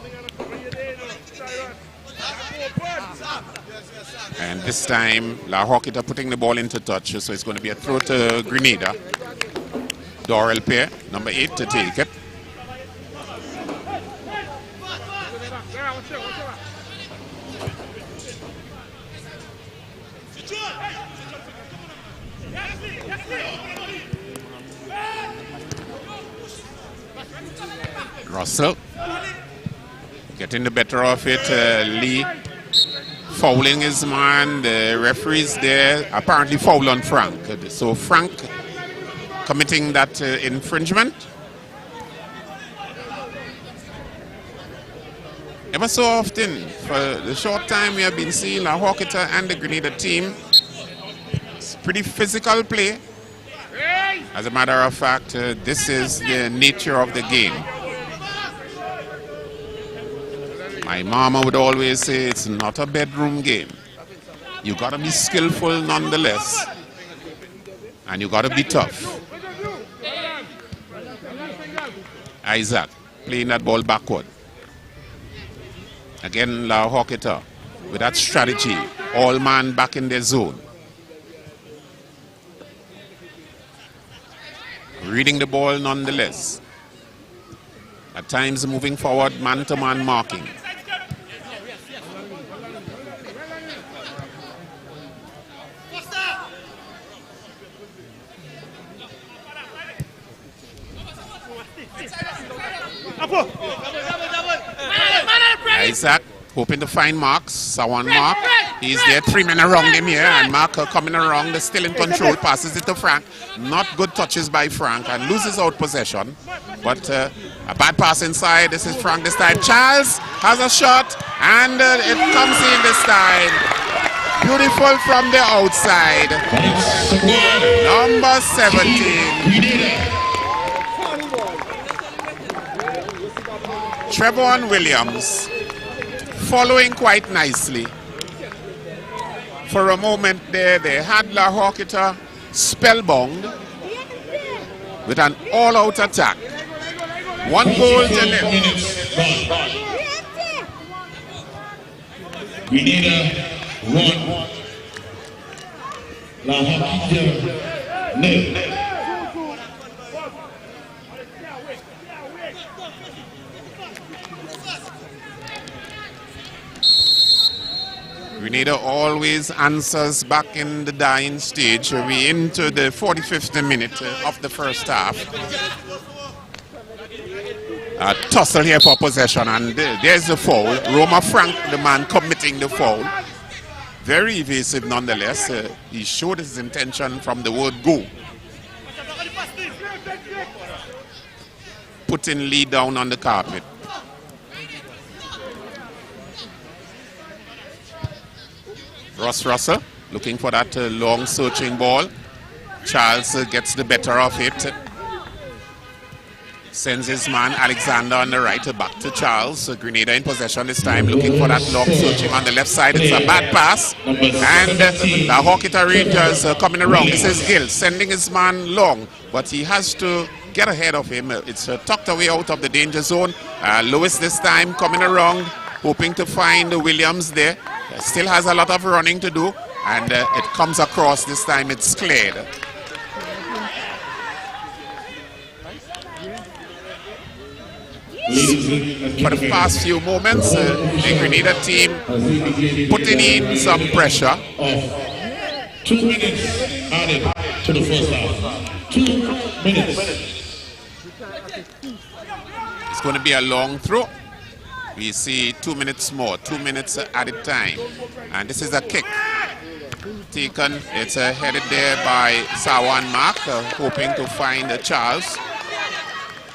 And this time, La Horquetta putting the ball into touch, so it's going to be a throw to Grenada. Dorel Pierre, number 8, to take it. Russell getting the better of it. Lee fouling his man. The referee's there. Apparently foul on Frank. So Frank committing that infringement. Ever so often, for the short time we have been seeing La Horquetta and the Grenada team, it's pretty physical play. As a matter of fact, this is the nature of the game. My mama would always say it's not a bedroom game. You gotta be skillful nonetheless. And you gotta be tough. Isaac playing that ball backward. Again, La Horquetta with that strategy. All man back in their zone. Reading the ball nonetheless. At times moving forward, man-to-man marking. Isaac hoping to find Marks. Sawan Mark. He's there, 3 men around him here, and Mark coming around, still in control, passes it to Frank. Not good touches by Frank and loses out possession. But a bad pass inside. This is Frank this time. Charles has a shot, and it comes in this time. Beautiful from the outside. Number 17. Trevon Williams following quite nicely. For a moment there, they had La Horquetta spellbound with an all-out attack. 1 goal to 0. Grenada 1. La Horquetta 0. Grenada always answers back in the dying stage. We're into the 45th minute of the first half. A tussle here for possession, and there's the foul. Roma Frank, the man committing the foul. Very evasive nonetheless. He showed his intention from the word go. Putting Lee down on the carpet. Ross Russell looking for that long searching ball. Charles gets the better of it. Sends his man Alexander on the right back to Charles. Grenada in possession this time, looking for that long searching on the left side. It's a bad pass. And the Horquetta Rangers coming around. This is Gill sending his man long, but he has to get ahead of him. It's tucked away out of the danger zone. Lewis this time coming around, hoping to find Williams there. Still has a lot of running to do, and it comes across. This time it's cleared. For the past few moments, the Grenada team putting in some pressure. 2 minutes added to the first half. 2 minutes. It's going to be a long throw. We see 2 minutes more, 2 minutes added time. And this is a kick taken. It's headed there by Sawan Mark, hoping to find Charles.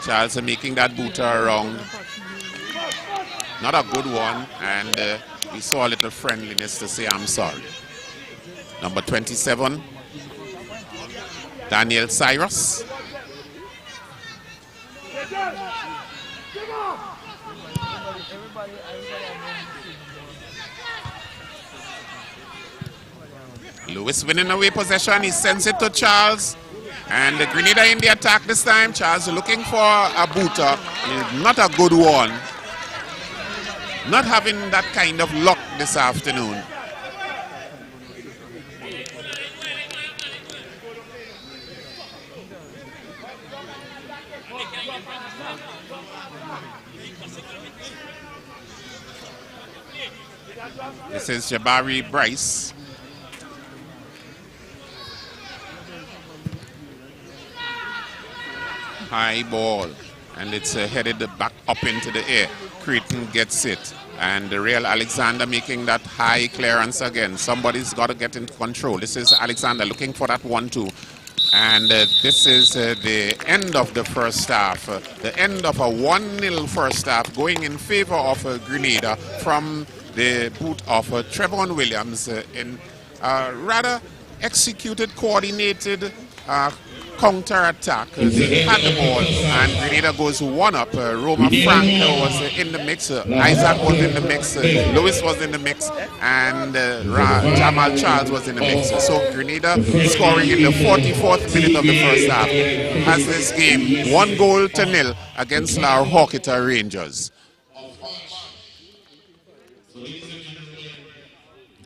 Charles making that booter around. Not a good one, and we saw a little friendliness to say I'm sorry. Number 27, Daniel Cyrus. Lewis winning away possession. He sends it to Charles. And Grenada in the attack this time. Charles looking for a booter. Not a good one. Not having that kind of luck this afternoon. This is Jabari Bryce. High ball, and it's headed back up into the air. Creighton gets it, and the real Alexander making that high clearance again. Somebody's got to get into control. This is Alexander looking for that 1-2, and this is the end of the first half. The end of a 1-0 first half, going in favor of Grenada from the boot of Trevon Williams in a rather executed, coordinated counter-attack. They had the ball, and Grenada goes one up. Roma Frank was in the mix. Isaac was in the mix. Lewis was in the mix, and Jamal Charles was in the mix. So Grenada scoring in the 44th minute of the first half has this game 1-0 against our Horquetta Rangers.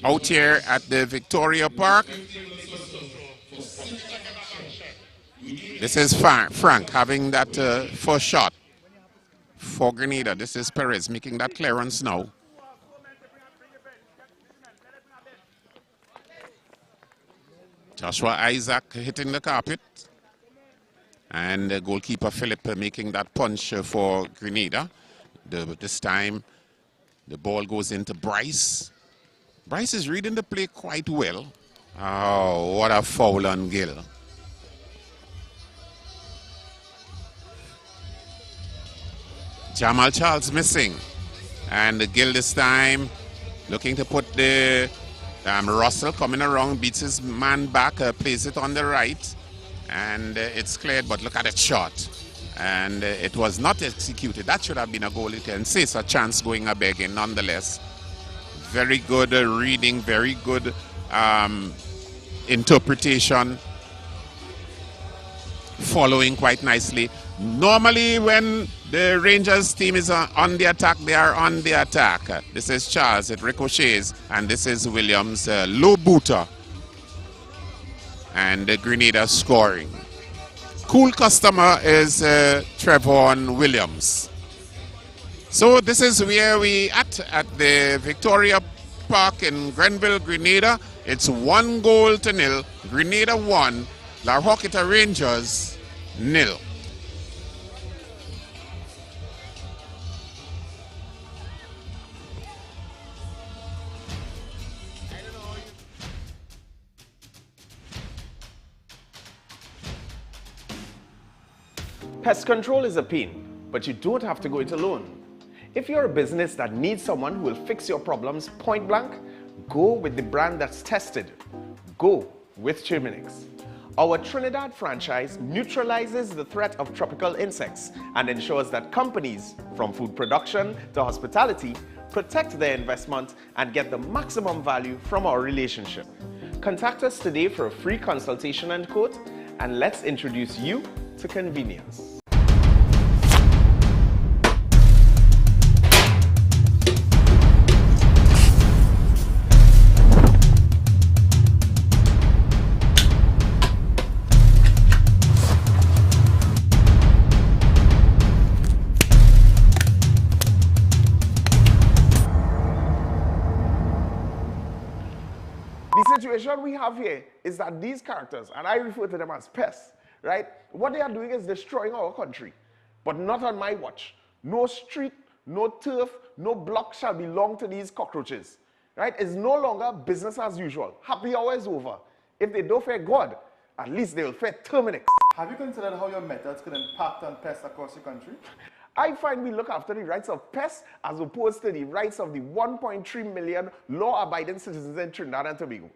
Out here at the Victoria Park, this is Frank having that first shot for Grenada. This is Perez making that clearance now. Joshua Isaac hitting the carpet. And goalkeeper Philip making that punch for Grenada. This time the ball goes into Bryce. Bryce is reading the play quite well. Oh, what a foul on Gill. Jamal Charles missing, and Gill this time looking to put the Russell coming around, beats his man back, plays it on the right, and it's cleared, but look at that shot, and it was not executed. That should have been a goal. You can say it's a chance going a begging nonetheless. Very good reading, very good interpretation, following quite nicely. Normally when the Rangers team is on the attack, they are on the attack. This is Charles, it ricochets, and this is Williams, low booter. And Grenada scoring. Cool customer is Trevon Williams. So this is where we at the Victoria Park in Grenville, Grenada. It's 1-0. Grenada 1, La Horquetta Rangers 0. Pest control is a pain, but you don't have to go it alone. If you're a business that needs someone who will fix your problems point blank, go with the brand that's tested. Go with Terminix. Our Trinidad franchise neutralizes the threat of tropical insects and ensures that companies, from food production to hospitality, protect their investment and get the maximum value from our relationship. Contact us today for a free consultation and quote, and let's introduce you to convenience. The situation we have here is that these characters, and I refer to them as pests, right? What they are doing is destroying our country, but not on my watch. No street, no turf, no block shall belong to these cockroaches, right? It's no longer business as usual. Happy hour is over. If they don't fear God, at least they will fear Terminix. Have you considered how your methods could impact on pests across the country? I find we look after the rights of pests as opposed to the rights of the 1.3 million law-abiding citizens in Trinidad and Tobago.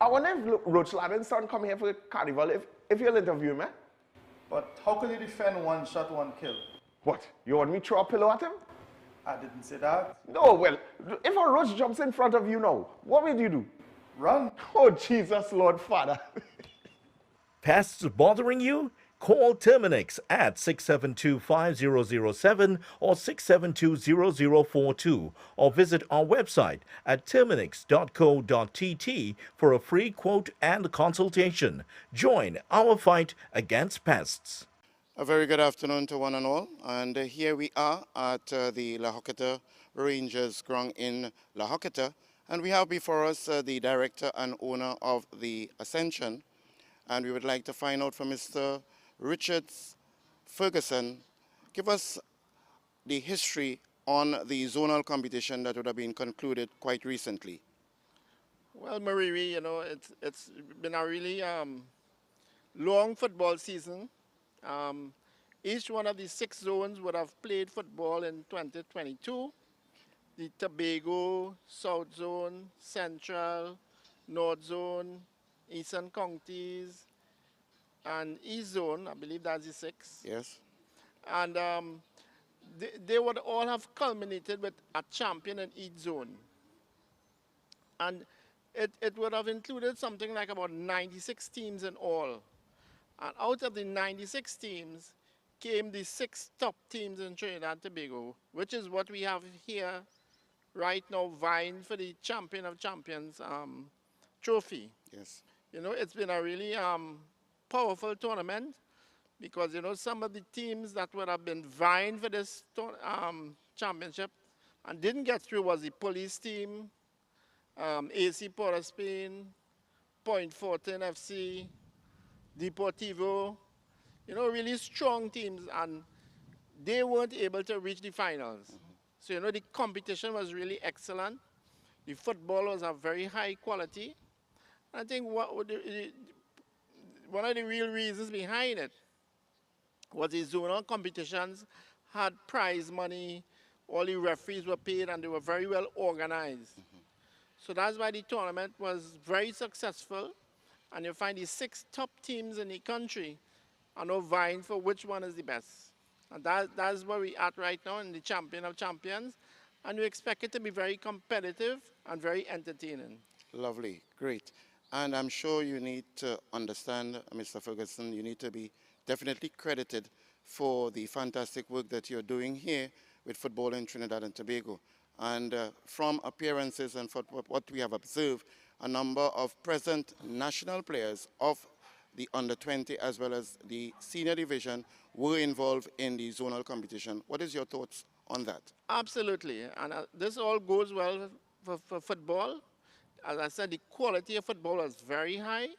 I wonder if Roach Ladden's son come here for the carnival if you'll interview him, eh? But how could you defend one shot, one kill? What? You want me to throw a pillow at him? I didn't say that. No, well, if a roach jumps in front of you now, what will you do? Run. Oh, Jesus, Lord Father. Pests bothering you? Call Terminix at 672-5007 or 672-0042 or visit our website at terminix.co.tt for a free quote and consultation. Join our fight against pests. A very good afternoon to one and all, and here we are at the La Horquetta Rangers ground in La Horquetta, and we have before us the director and owner of the Ascension, and we would like to find out from Mr. Richards Ferguson, give us the history on the zonal competition that would have been concluded quite recently. Well, Mariri, you know, it's been a really long football season. Each one of the 6 zones would have played football in 2022. The Tobago, South Zone, Central, North Zone, Eastern Counties, and East Zone, I believe that's the 6. Yes. And they would all have culminated with a champion in each zone. And it would have included something like about 96 teams in all. And out of the 96 teams came the 6 top teams in Trinidad and Tobago, which is what we have here right now, vying for the Champion of Champions trophy. Yes. You know, it's been a really powerful tournament because, you know, some of the teams that would have been vying for this championship and didn't get through was the police team, AC Port of Spain, Point Fortin FC, Deportivo, you know, really strong teams, and they weren't able to reach the finals. So, you know, the competition was really excellent. The football was of very high quality. I think one of the real reasons behind it was the zonal competitions had prize money, all the referees were paid, and they were very well organized. So that's why the tournament was very successful, and you find the 6 top teams in the country are now vying for which one is the best. And that's where we're at right now in the Champion of Champions, and we expect it to be very competitive and very entertaining. Lovely, great. And I'm sure you need to understand, Mr. Ferguson, you need to be definitely credited for the fantastic work that you're doing here with football in Trinidad and Tobago. And from appearances and for what we have observed, a number of present national players of the under-20 as well as the senior division were involved in the zonal competition. What is your thoughts on that? Absolutely, and this all goes well for football. As I said, the quality of football was very high,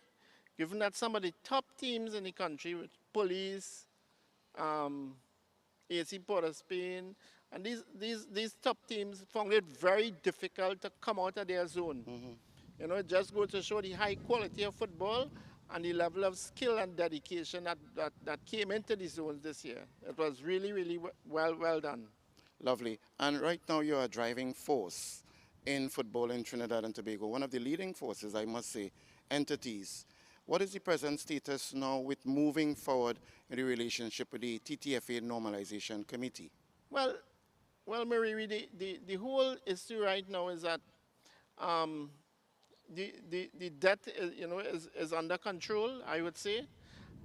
given that some of the top teams in the country, with Police, AC Port of Spain, and these top teams found it very difficult to come out of their zone. You know, it just goes to show the high quality of football and the level of skill and dedication that came into the zones this year. It was really, really well done. Lovely. And right now you're a driving force in football in Trinidad and Tobago, one of the leading forces, I must say, entities. What is the present status now with moving forward in the relationship with the TTFA Normalization Committee? Well, Marie, the whole issue right now is that the debt is under control, I would say.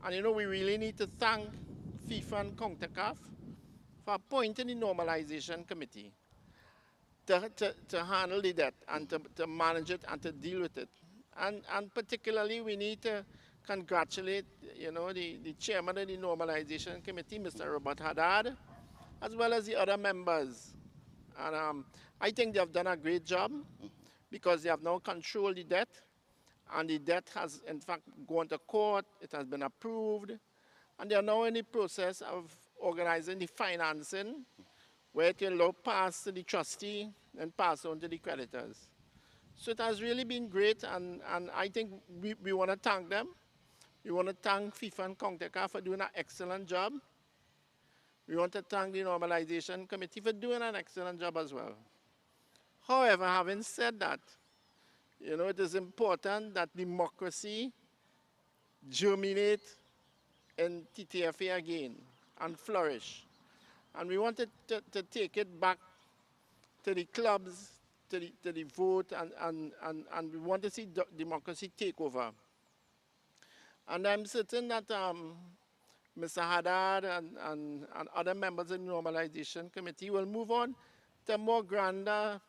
And we really need to thank FIFA and CONCACAF for appointing the Normalization Committee to handle the debt and to manage it and to deal with it. And particularly we need to congratulate the chairman of the Normalization Committee, Mr. Robert Haddad, as well as the other members. And I think they have done a great job because they have now controlled the debt, and the debt has in fact gone to court, it has been approved, and they are now in the process of organizing the financing where it will now pass to the trustee and pass on to the creditors. So it has really been great, and I think we want to thank them. We want to thank FIFA and CONCACAF for doing an excellent job. We want to thank the Normalization Committee for doing an excellent job as well. However, having said that, it is important that democracy germinate in TTFA again and flourish. And we wanted to take it back to the clubs, to the vote, and we want to see democracy take over. And I'm certain that Mr. Haddad and other members of the Normalization Committee will move on to more grander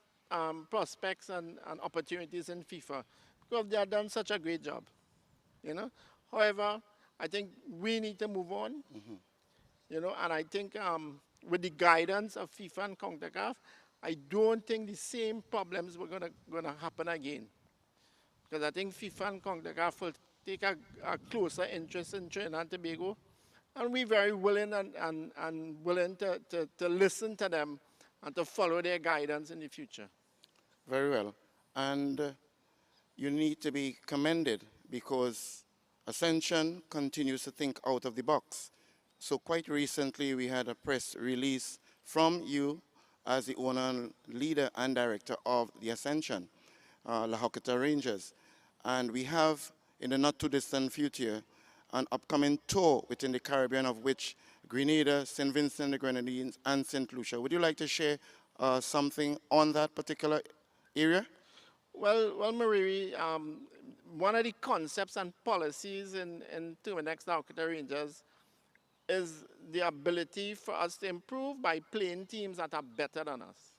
prospects and opportunities in FIFA, because they have done such a great job. However, I think we need to move on. And I think with the guidance of FIFA and CONCACAF, I don't think the same problems were gonna happen again. Because I think FIFA and CONCACAF will take a closer interest in Trinidad and Tobago, and we're very willing and willing to listen to them and to follow their guidance in the future. Very well. And you need to be commended because Ascension continues to think out of the box. So quite recently we had a press release from you as the owner, and leader and director of the Ascension, La Horquetta Rangers. And we have in the not too distant future an upcoming tour within the Caribbean, of which Grenada, St. Vincent the Grenadines, and St. Lucia. Would you like to share something on that particular area? Well, Marie, one of the concepts and policies in Terminex La Horquetta Rangers is the ability for us to improve by playing teams that are better than us.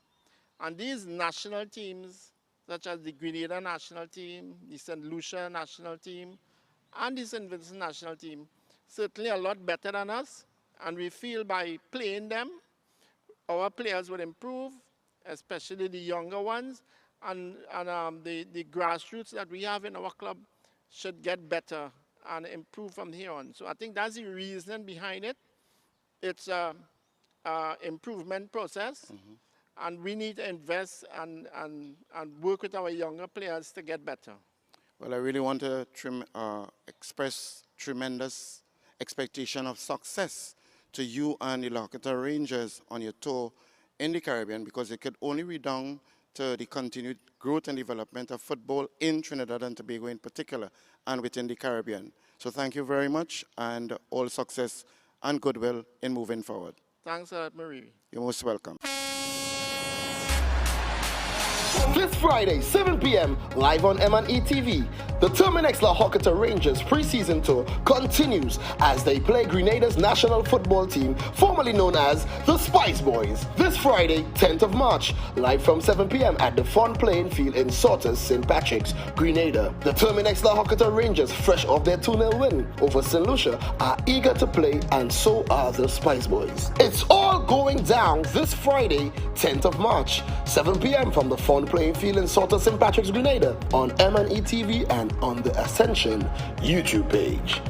And these national teams, such as the Grenada national team, the St. Lucia national team, and the St. Vincent national team, certainly a lot better than us. And we feel by playing them, our players will improve, especially the younger ones, and the grassroots that we have in our club should get better and improve from here on. So I think that's the reason behind it. It's an improvement process, and we need to invest and work with our younger players to get better. Well, I really want to express tremendous expectation of success to you and the La Horquetta Rangers on your tour in the Caribbean, because it could only redound to the continued growth and development of football in Trinidad and Tobago in particular, and within the Caribbean. So thank you very much, and all success and goodwill in moving forward. Thanks a lot, Marie. You're most welcome. This Friday, 7 p.m., live on M&ETV, the Terminex La Horquetta Rangers preseason tour continues as they play Grenada's national football team, formerly known as the Spice Boys. This Friday, 10th of March, live from 7 p.m. at the Fun Playing Field in Sortas, St. Patrick's, Grenada. The Terminex La Horquetta Rangers, fresh off their 2-0 win over St. Lucia, are eager to play, and so are the Spice Boys. It's all going down this Friday, 10th of March, 7 p.m. from the Fun Playing Field in Sortas, St. Patrick's, Grenada, on M&ETV and on the Ascension YouTube page.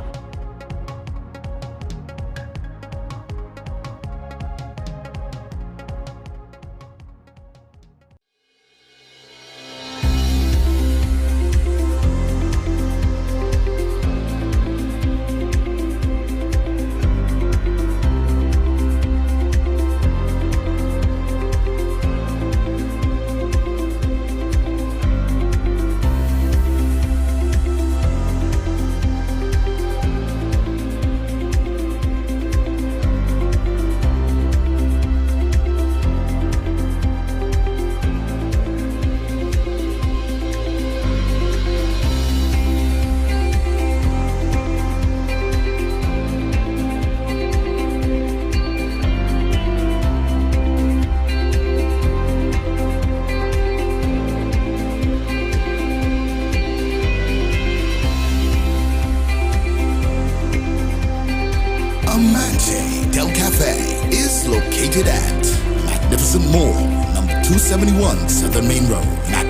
Amante Del Cafe is located at Magnificent Mall, number 271 Southern Main Road,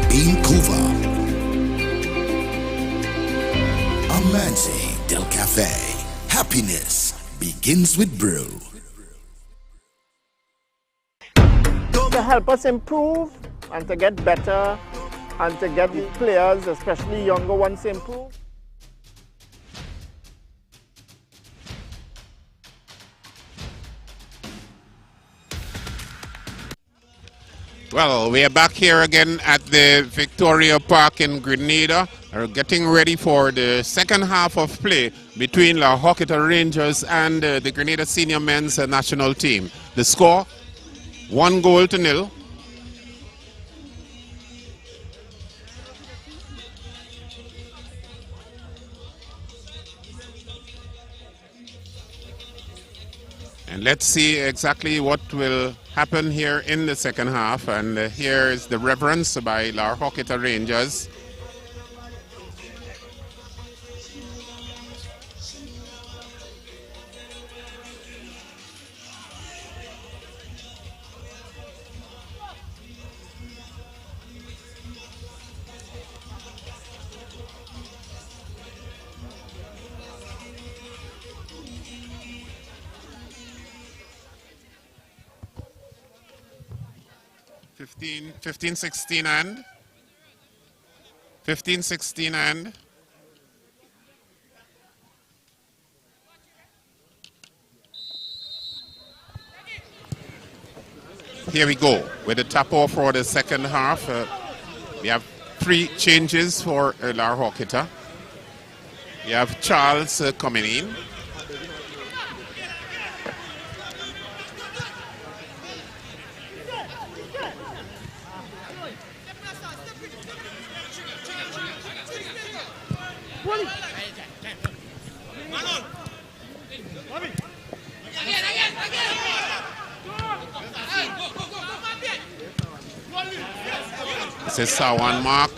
Vancouver. Amante Del Cafe. Happiness begins with brew. To help us improve and to get better and to get the players, especially younger ones, to improve. Well, we are back here again at the Victoria Park in Grenada. We're getting ready for the second half of play between the Horquetta Rangers and the Grenada Senior Men's National Team. The score, 1-0. And let's see exactly what will happen here in the second half. And here is the reverence by our Horquetta Rangers. Fifteen, 16 and 15, 16 and here we go with the tap off for the second half. We have 3 changes for our Horquetta. We have Charles coming in. This is Sawan Mark,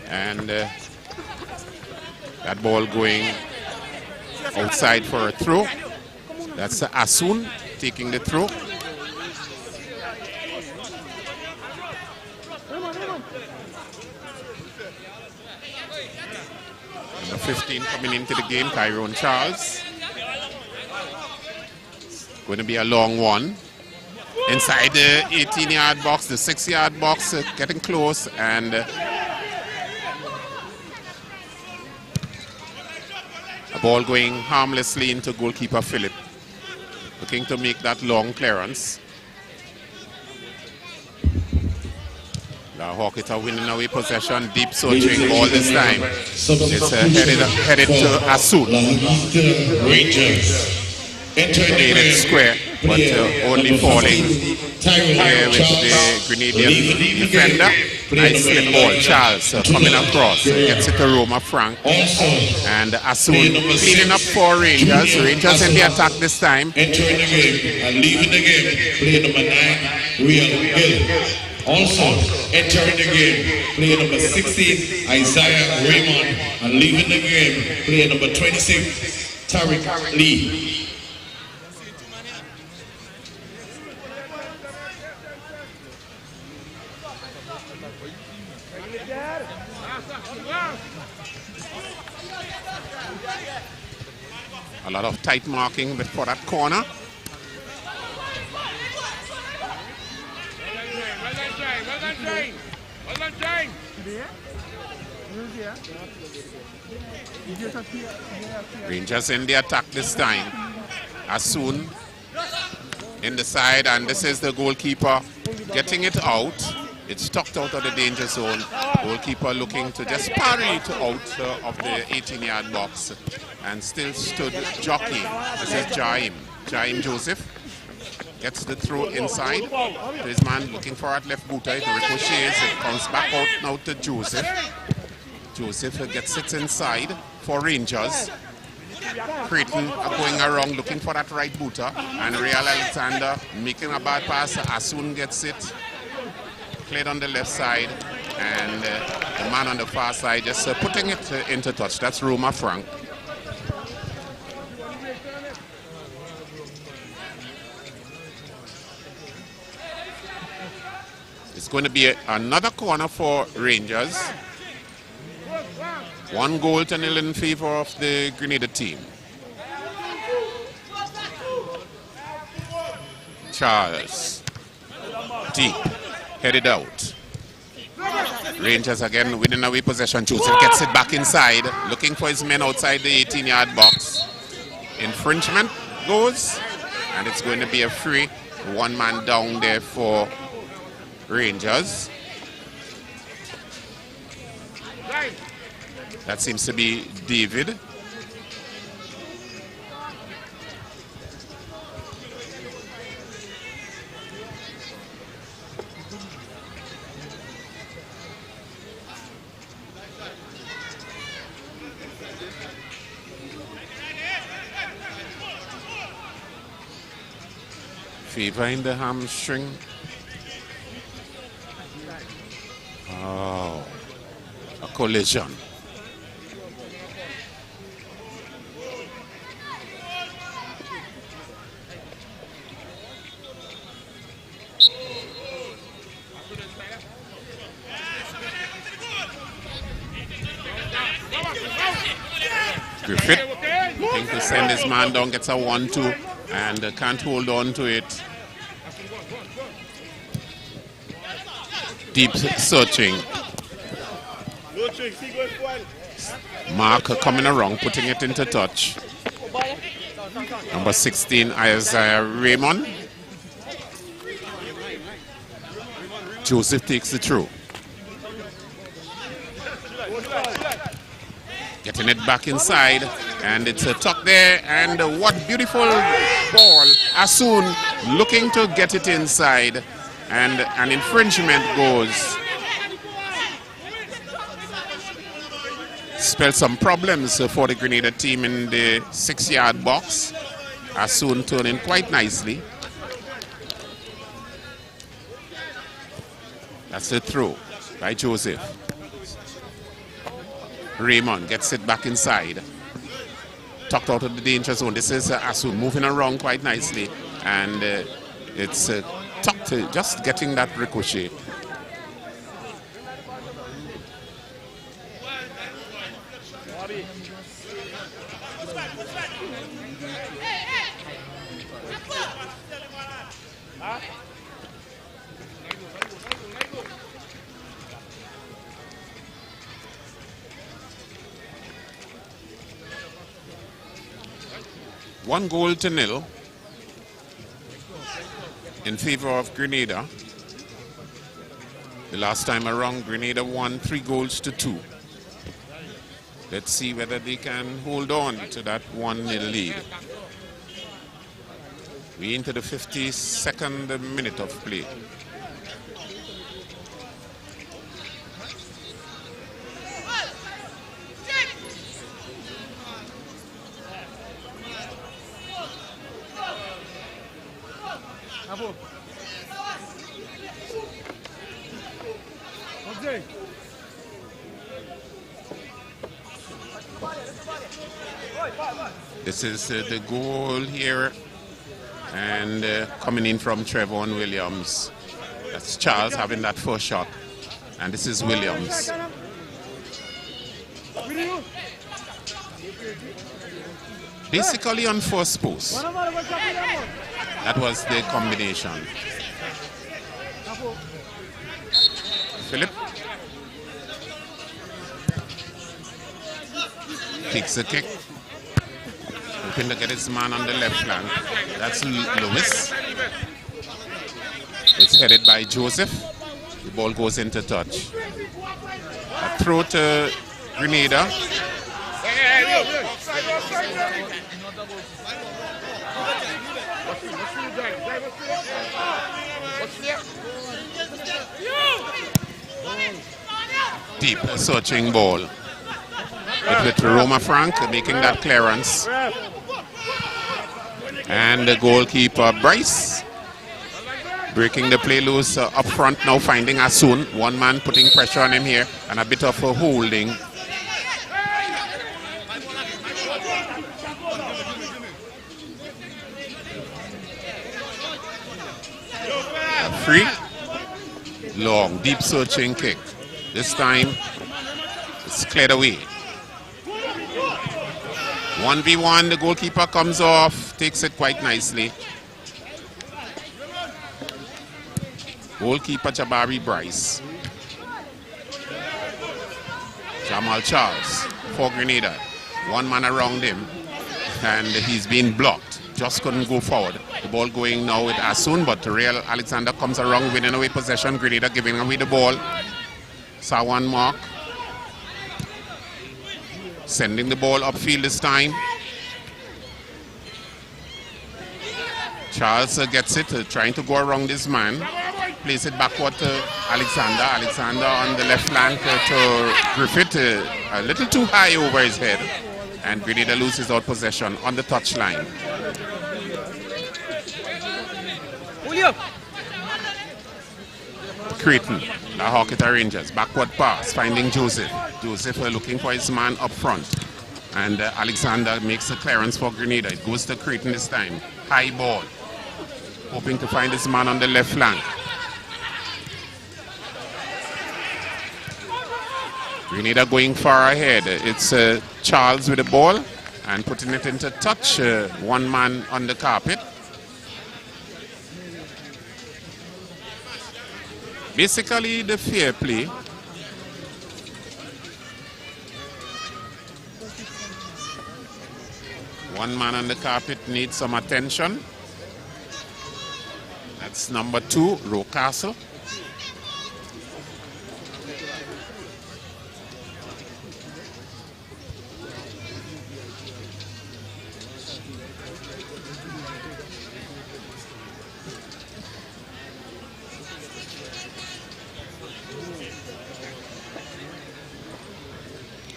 and that ball going outside for a throw. That's Asun taking the throw. Number 15 coming into the game, Tyrone Charles. Going to be a long one. Inside the 18-yard box, the 6-yard box, getting close, and a ball going harmlessly into goalkeeper Philip, looking to make that long clearance. The Horquetta winning away possession, deep searching ball this time. It's headed to Asun. Rangers. Made it square, but only falling here with the Grenadian defender. Nice slip ball. Charles coming across, gets it to Roma Frank, and Asun cleaning up for Rangers. Rangers in the attack this time. Entering the game and leaving the game, player number 9, Real Hill. Also entering the game, player number 16, Isaiah Raymond, and leaving the game, player number 26, Tariq Lee. A lot of tight marking for that corner. Rangers in the attack this time. Asun in the side, and this is the goalkeeper getting it out. It's tucked out of the danger zone. Goalkeeper looking to just parry it out of the 18-yard box, and still stood jockey. This is Jaim Joseph. Gets the throw inside to his man, looking for that left booter. It ricochets, it comes back out now to Joseph. Joseph gets it inside for Rangers. Creighton going around looking for that right booter, and Real Alexander making a bad pass. Asun gets it cleared on the left side, and the man on the far side just putting it into touch. That's Roma Frank. It's going to be another corner for Rangers. 1-0 in favor of the Grenada team. Charles. Deep. Headed out. Rangers again winning away possession. Joseph gets it back inside. Looking for his men outside the 18-yard box. Infringement goes. And it's going to be a free. One man down there for Rangers. That seems to be David. Fever in the hamstring. Oh, a collision. Griffith looking to send his man down, gets a 1-2 and can't hold on to it. Deep searching. Mark coming around, putting it into touch. Number 16, Isaiah Raymond. Joseph takes the throw. Getting it back inside, and it's a tuck there, and what beautiful ball. Asun looking to get it inside, and an infringement goes. Spelled some problems for the Grenada team in the 6-yard box. Asun turning quite nicely. That's the throw by Joseph. Raymond gets it back inside. Tucked out of the danger zone. This is Asun moving around quite nicely. And it's tucked, just getting that ricochet. One goal to nil in favor of Grenada. The last time around, Grenada won 3-2. Let's see whether they can hold on to that 1-0 lead. We into the 52nd minute of play. This is the goal here, and coming in from Trevon Williams. That's Charles having that first shot, and this is Williams. Basically on first post. That was the combination. Philip takes the kick. Hoping to get his man on the left flank. That's Lewis. It's headed by Joseph. The ball goes into touch. A throw to Grenada. Deep searching ball. With Roma Frank making that clearance. And the goalkeeper Bryce breaking the play loose up front, now finding Asun. One man putting pressure on him here, and a bit of a holding. free. Long, deep searching kick. This time, it's cleared away. 1v1, the goalkeeper comes off, takes it quite nicely. Goalkeeper Jabari Bryce. Jamal Charles for Grenada. One man around him, and he's been blocked. Just couldn't go forward. The ball going now with Asun, but Real Alexander comes around, winning away possession. Grenada giving away the ball. Sawan Mark sending the ball upfield this time. Charles gets it, trying to go around this man. Plays it backward to Alexander. Alexander on the left flank to Griffith. A little too high over his head. And Grenada loses out possession on the touchline. Creighton, the Horquetta Rangers. Backward pass, finding Joseph. Joseph looking for his man up front. And Alexander makes a clearance for Grenada. It goes to Creighton this time. High ball. Hoping to find his man on the left flank. Grenada going far ahead. It's Charles with the ball and putting it into touch. One man on the carpet. Basically the fair play. One man on the carpet needs some attention. That's number 2, Rocastle.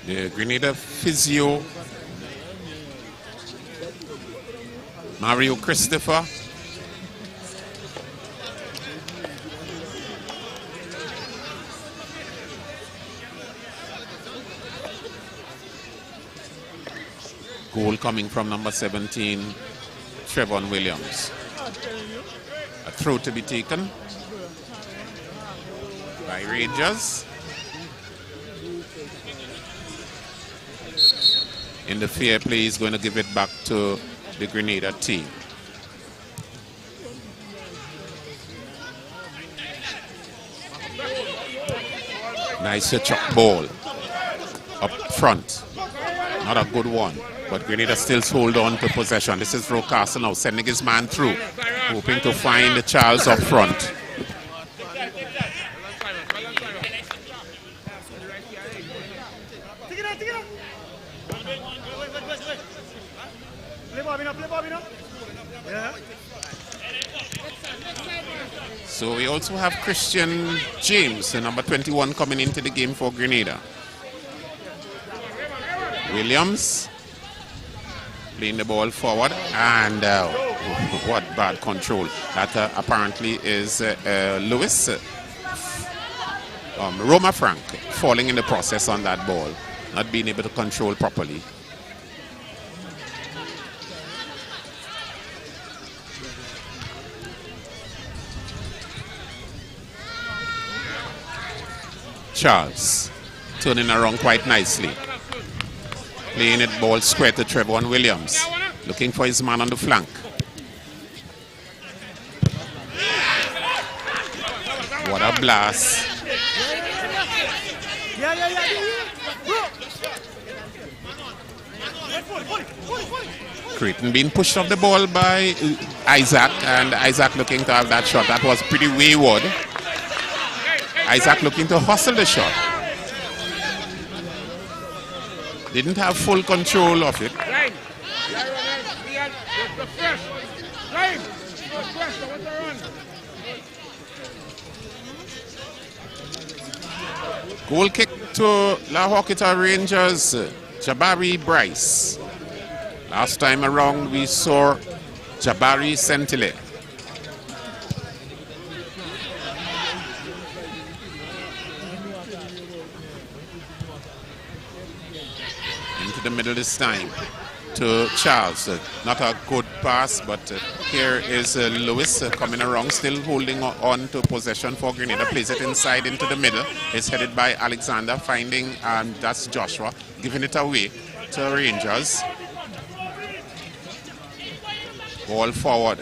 The Grenada physio, Mario Christopher. Goal coming from number 17, Trevon Williams. A throw to be taken by Rangers. In the fair play, he's going to give it back to the Grenada team. Nice chuck ball up front. Not a good one, but Grenada still hold on to possession. This is Rocastle now sending his man through, hoping to find Charles up front. So we also have Christian James, the number 21, coming into the game for Grenada. Williams playing the ball forward, and what bad control. That apparently is Lewis. Roma Frank falling in the process on that ball, not being able to control properly. Charles turning around quite nicely. Playing it ball square to Trevon Williams. Looking for his man on the flank. What a blast. Creighton being pushed off the ball by Isaac, and Isaac looking to have that shot. That was pretty wayward. Isaac looking to hustle the shot. Didn't have full control of it. Goal kick to La Horquetta Rangers, Jabari Bryce. Last time around we saw Jabari Sentile. Into the middle this time to Charles. Not a good pass, but here is Lewis coming around, still holding on to possession for Grenada. Plays it inside into the middle. It's headed by Alexander, finding that's Joshua, giving it away to Rangers. Ball forward.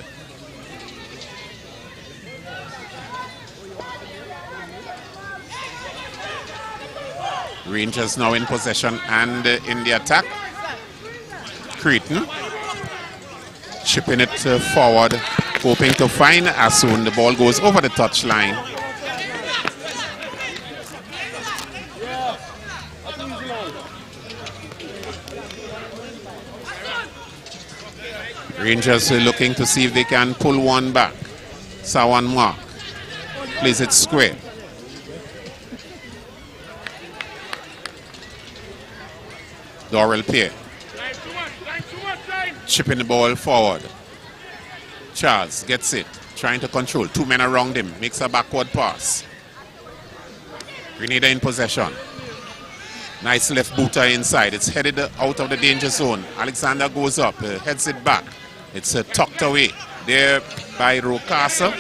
Rangers now in possession and in the attack. Creighton chipping it forward, hoping to find Asun. The ball goes over the touchline. Rangers are looking to see if they can pull one back. Sawan Mark plays it square. Dorrell Pierre chipping the ball forward. Charles gets it, trying to control. Two men around him, makes a backward pass. Grenada in possession. Nice left booter inside. It's headed out of the danger zone. Alexander goes up, heads it back. It's tucked away there by Rocasa.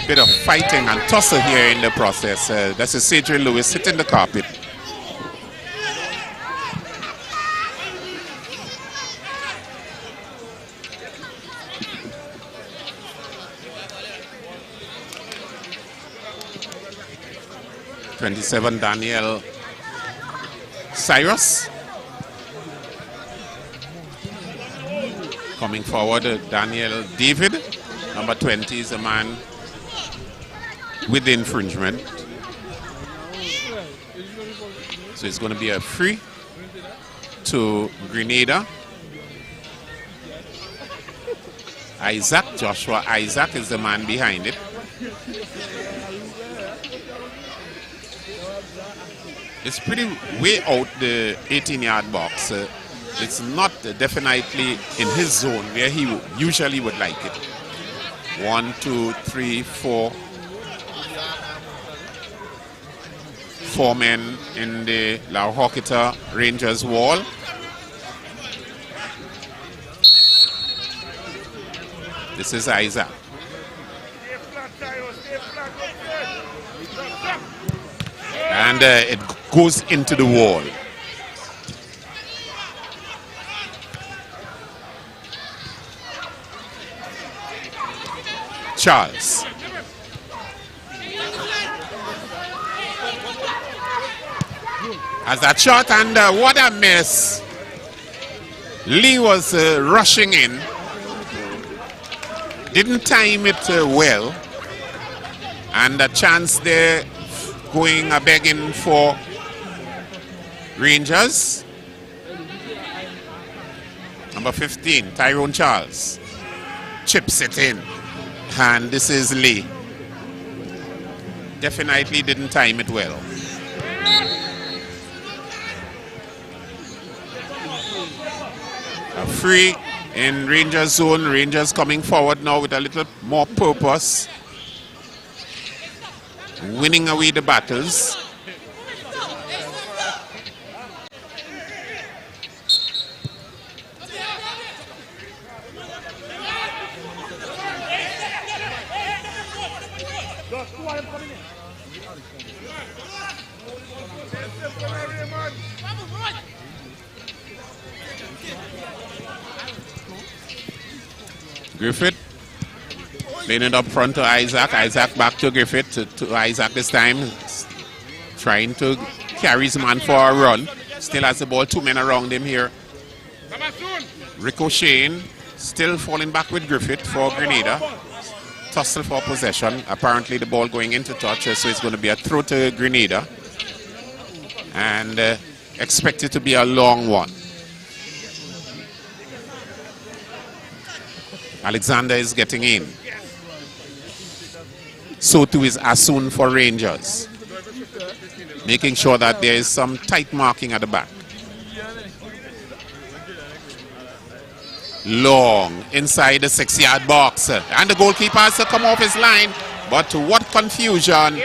Bit of fighting and tussle here in the process. That's Cedric Lewis hitting the carpet. #27, Daniel Cyrus. Coming forward, Daniel David. Number 20 is a man with the infringement. So it's going to be a free to Grenada. Joshua Isaac is the man behind it. It's pretty way out the 18-yard box. It's not definitely in his zone where he usually would like it. 1, 2, 3, 4. 4 men in the La Horquetta Rangers wall. This is Isaac. And it goes into the wall. Charles. As that shot, and what a miss. Lee was rushing in. Didn't time it well. And a chance there going begging for Rangers. Number 15, Tyrone Charles. Chips it in. And this is Lee. Definitely didn't time it well. A free in Rangers zone. Rangers coming forward now with a little more purpose. Winning away the battles. Griffith playing it up front to Isaac. Isaac back to Griffith. To Isaac this time. Trying to carry his man for a run. Still has the ball. Two men around him here. Ricocheting. Still falling back with Griffith for Grenada. Tussle for possession. Apparently the ball going into touch. So it's going to be a throw to Grenada. And expected to be a long one. Alexander is getting in. So too is Asun for Rangers. Making sure that there is some tight marking at the back. Long inside the 6-yard box. And the goalkeeper has to come off his line. But what confusion.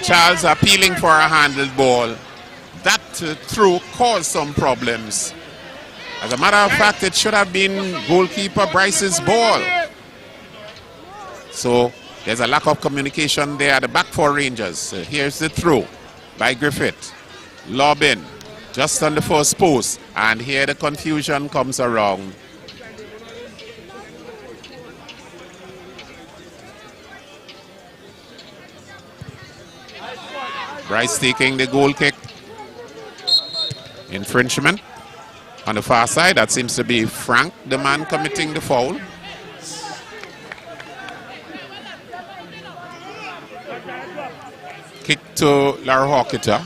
Charles appealing for a handled ball. that throw caused some problems. As a matter of fact, it should have been goalkeeper Bryce's ball. So there's a lack of communication there at the back for Rangers. Here's the throw by Griffith. Lob in, just on the first post. And here the confusion comes around. Bryce taking the goal kick. Infringement on the far side. That seems to be Frank, the man committing the foul. Kick to Lara Horquetta.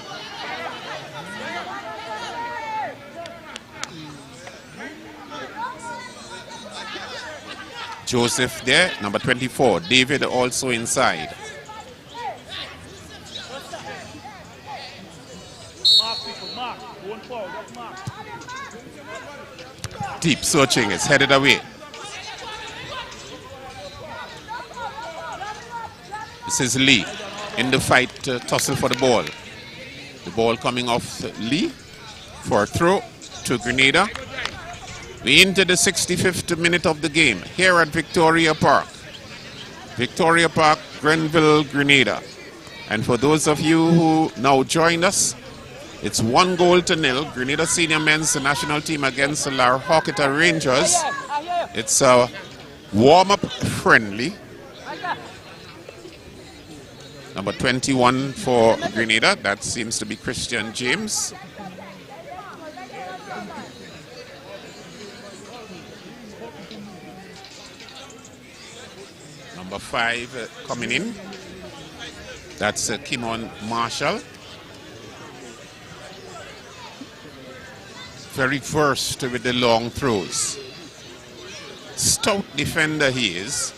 Joseph there, number 24. David also inside. Deep searching, it's headed away. This is Lee in the fight, tussle for the ball. The ball coming off Lee for a throw to Grenada. We into the 65th minute of the game here at Victoria Park. Victoria Park, Grenville, Grenada. And for those of you who now join us, it's 1-0. Grenada senior men's national team against the Lara Horquetta Rangers. It's a warm-up friendly. Number 21 for Grenada, that seems to be Christian James. Number 5 coming in, that's Kimon Marshall. Very versed with the long throws. Stout defender he is.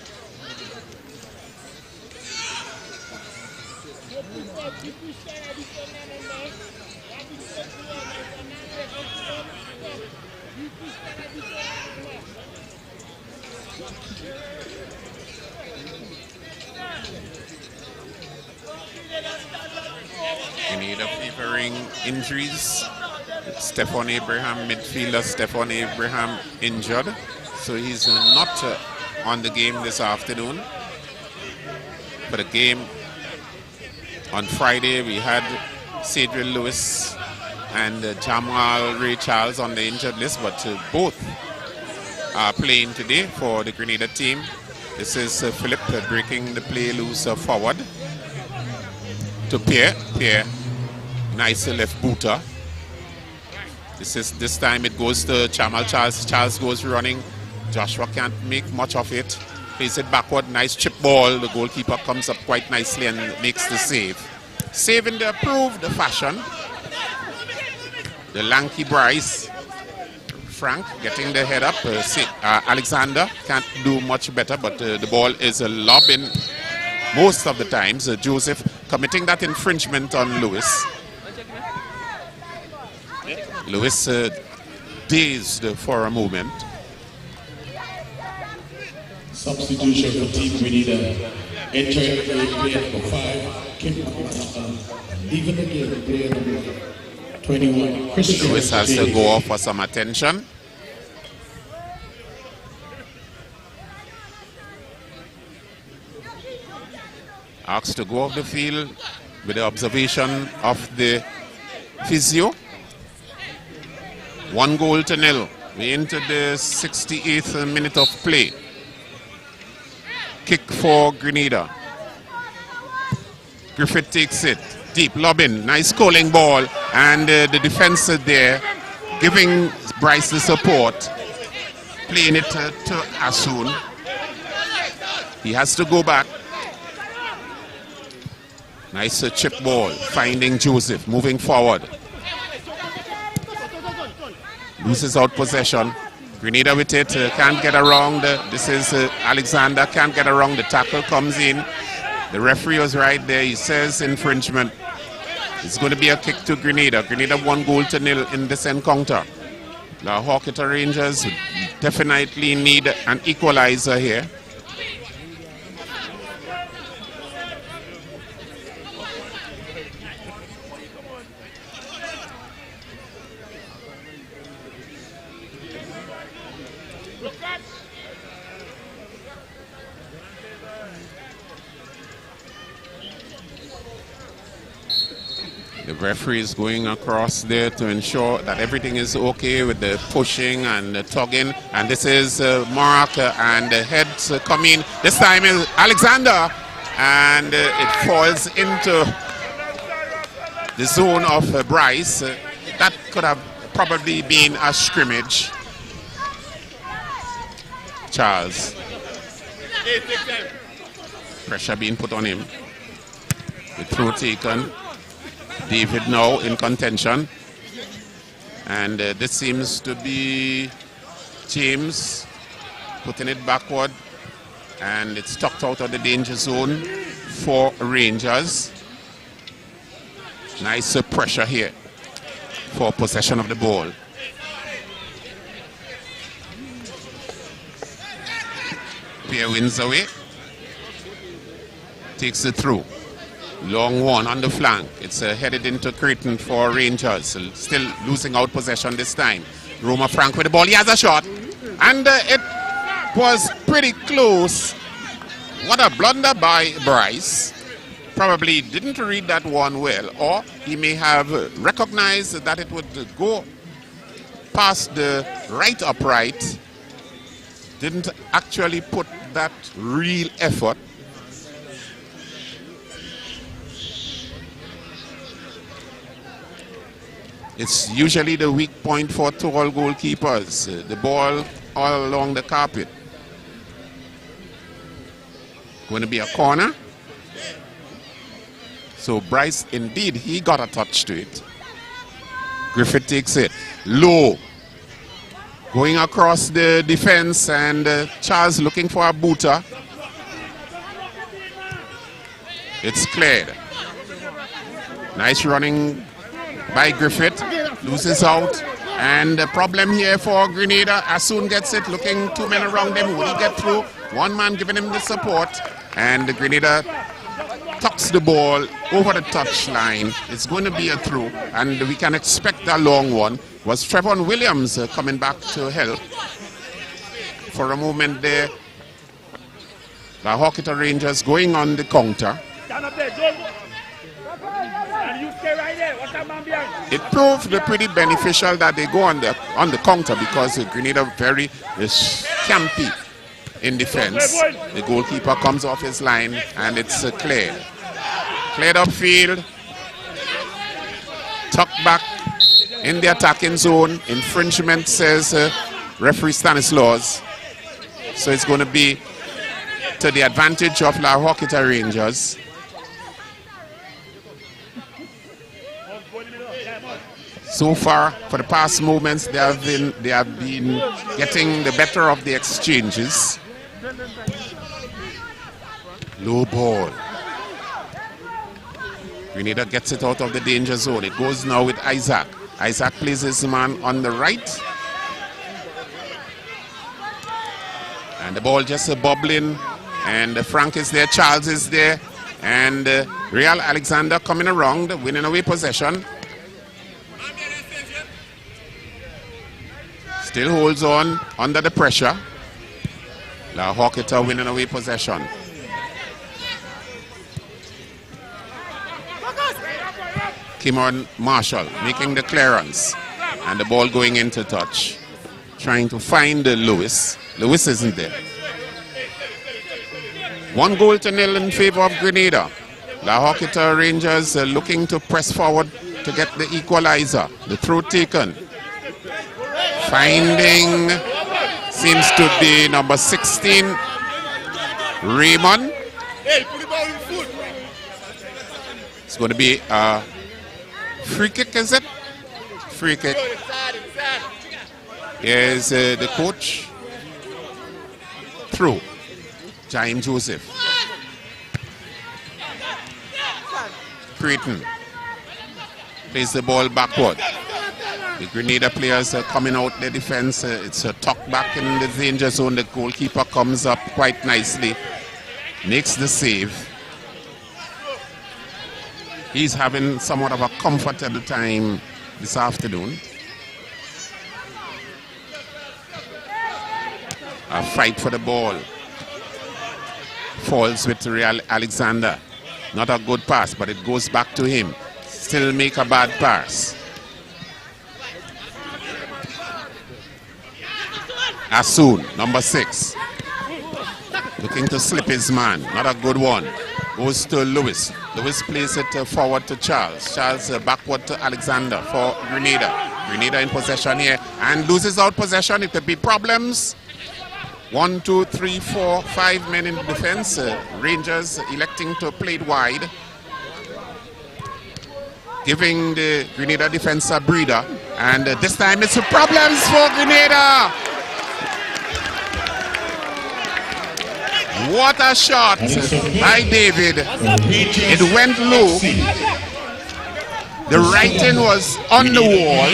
Grenada favoring injuries. Stefan Abraham, midfielder Stefan Abraham, injured, so he's not on the game this afternoon. For the game on Friday, we had Cedric Lewis and Jamal Ray Charles on the injured list, but both are playing today for the Grenada team. This is Philip breaking the play loose forward to Pierre. Pierre, nice left booter. This time it goes to Jamal Charles. Charles goes running. Joshua can't make much of it. Plays it backward. Nice chip ball. The goalkeeper comes up quite nicely and makes the save. Save in the approved fashion. The lanky Bryce. Frank getting the head up. Alexander can't do much better, but the ball is a lob in most of the times. Joseph committing that infringement on Lewis. Lewis dazed for a moment. Substitution for Team Grenada. Entering the player number 5, Kim. Leaving the game, player number 21, Christian. Lewis has to go off for some attention. Asked to go off the field with the observation of the physio. 1-0. We entered the 68th minute of play. Kick for Grenada. Griffith takes it. Deep lob in. Nice calling ball. And the defense there giving Bryce the support. Playing it to Asun. He has to go back. Nice chip ball. Finding Joseph. Moving forward. Loses out possession. Grenada with it, can't get around. This is Alexander, can't get around. The tackle comes in. The referee was right there. He says infringement. It's going to be a kick to Grenada. Grenada 1-0 in this encounter. The Horquetta Rangers definitely need an equalizer here. The referee is going across there to ensure that everything is okay with the pushing and the tugging. And this is Mark and the heads coming. This time is Alexander, and it falls into the zone of Bryce. That could have probably been a scrimmage. Charles. Pressure being put on him. The throw taken. David now in contention. And this seems to be James putting it backward. And it's tucked out of the danger zone for Rangers. Nice pressure here for possession of the ball. Pierre wins away. Takes it through. Long one on the flank. It's headed into Creighton for Rangers. Still losing out possession this time. Roma Frank with the ball. He has a shot. And it was pretty close. What a blunder by Bryce. Probably didn't read that one well. Or he may have recognized that it would go past the right upright. Didn't actually put that real effort. It's usually the weak point for tall goalkeepers. The ball all along the carpet. Going to be a corner. So Bryce, indeed, he got a touch to it. Griffith takes it. Low. Going across the defense, and Charles looking for a booter. It's cleared. Nice running by Griffith. Loses out. And the problem here for Grenada, as soon gets it, looking 2 men around them. Will he get through? One man giving him the support. And Grenada tucks the ball over the touchline. It's going to be a throw, and we can expect a long one. Was Trevon Williams coming back to help? For a moment there, the Horquetta Rangers going on the counter. It proved pretty beneficial that they go on the counter, because Grenada very campy in defense. The goalkeeper comes off his line, and it's cleared. Cleared upfield. Tucked back in the attacking zone. Infringement, says referee Stanislaus. So it's going to be to the advantage of La Horquetta Rangers. So far, for the past moments, they have been getting the better of the exchanges. Low ball. Grenada gets it out of the danger zone. It goes now with Isaac. Isaac plays his man on the right. And the ball just bubbling. And Frank is there, Charles is there. And Real Alexander coming around, winning away possession. Still holds on under the pressure. La Horquetta winning away possession. Kimon Marshall making the clearance, and the ball going into touch. Trying to find Lewis. Lewis isn't there. 1-0 in favor of Grenada. La Horquetta Rangers looking to press forward to get the equalizer. The throw taken. Finding seems to be number 16, Raymond. It's going to be a free kick, is it? Free kick. Here's the coach. Through. Jaime Joseph. Creighton plays the ball backward. The Grenada players are coming out the defense. It's a tuck back in the danger zone. The goalkeeper comes up quite nicely. Makes the save. He's having somewhat of a comfortable time this afternoon. A fight for the ball. Falls with Real Alexander. Not a good pass, but it goes back to him. still make a bad pass. Asun, number 6. Looking to slip his man. Not a good one. Goes to Lewis. Lewis plays it forward to Charles. Charles backward to Alexander for Grenada. Grenada in possession here and loses out possession. It could be problems. 1, 2, 3, 4, 5 men in defense. Rangers electing to play it wide, giving the Grenada defense a breather. And this time it's problems for Grenada. What a shot by David. It went low. The writing was on the wall.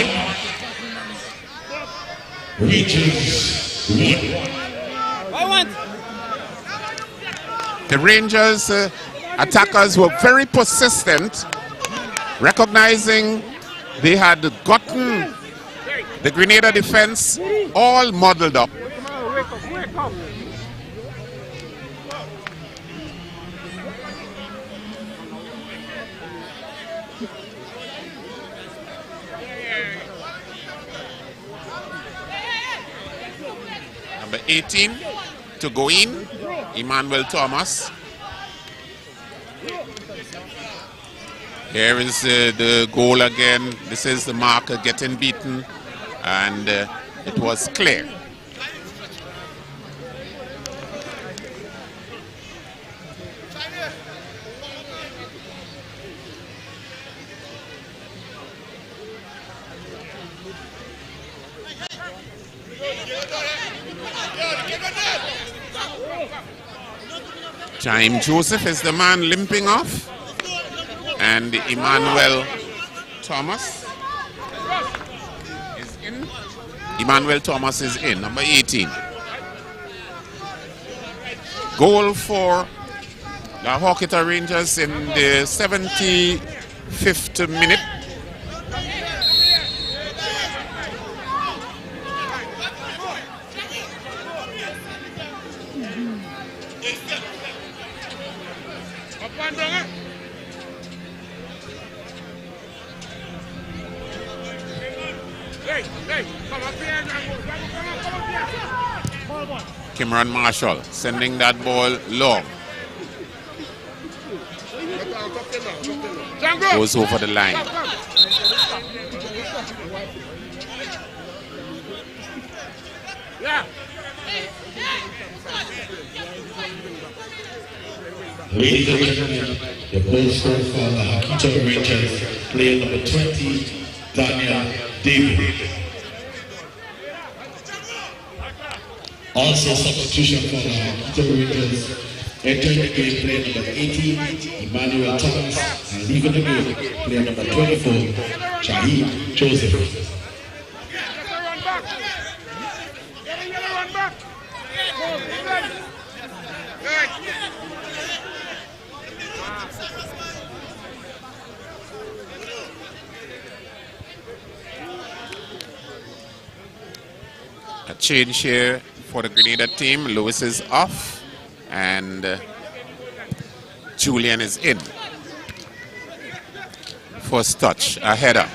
The Rangers attackers were very persistent, recognizing they had gotten the Grenada defense all muddled up. Number 18 to go in, Emmanuel Thomas. Here is the goal again. This is the marker getting beaten, and it was clear. Jaime Joseph is the man limping off, and Emmanuel Thomas is in. Emmanuel Thomas is in, number 18. Goal for the Horquetta Rangers in the 75th minute. Cameron Marshall sending that ball long. Goes over the line. Ladies and gentlemen, the goal scorer for the Horquetta Rangers, player number 20, Daniel David. Also substitution for the Horquetta Rangers, entering the game, player number 18, Emmanuel Thomas, and leaving the game, player number 24, Jaime Joseph. A change here for the Grenada team. Lewis is off and Julian is in. First touch, a header.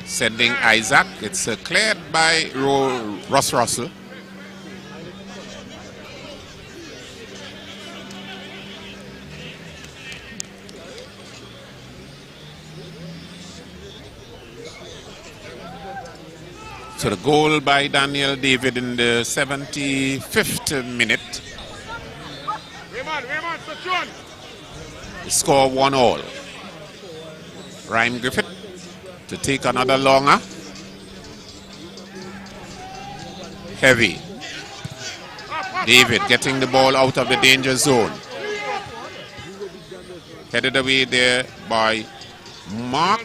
Sending Isaac. It's cleared by Ross Russell. So the goal by Daniel David in the 75th minute. The score 1-1. Ryan Griffith to take another longer. Heavy. David getting the ball out of the danger zone. Headed away there by Mark.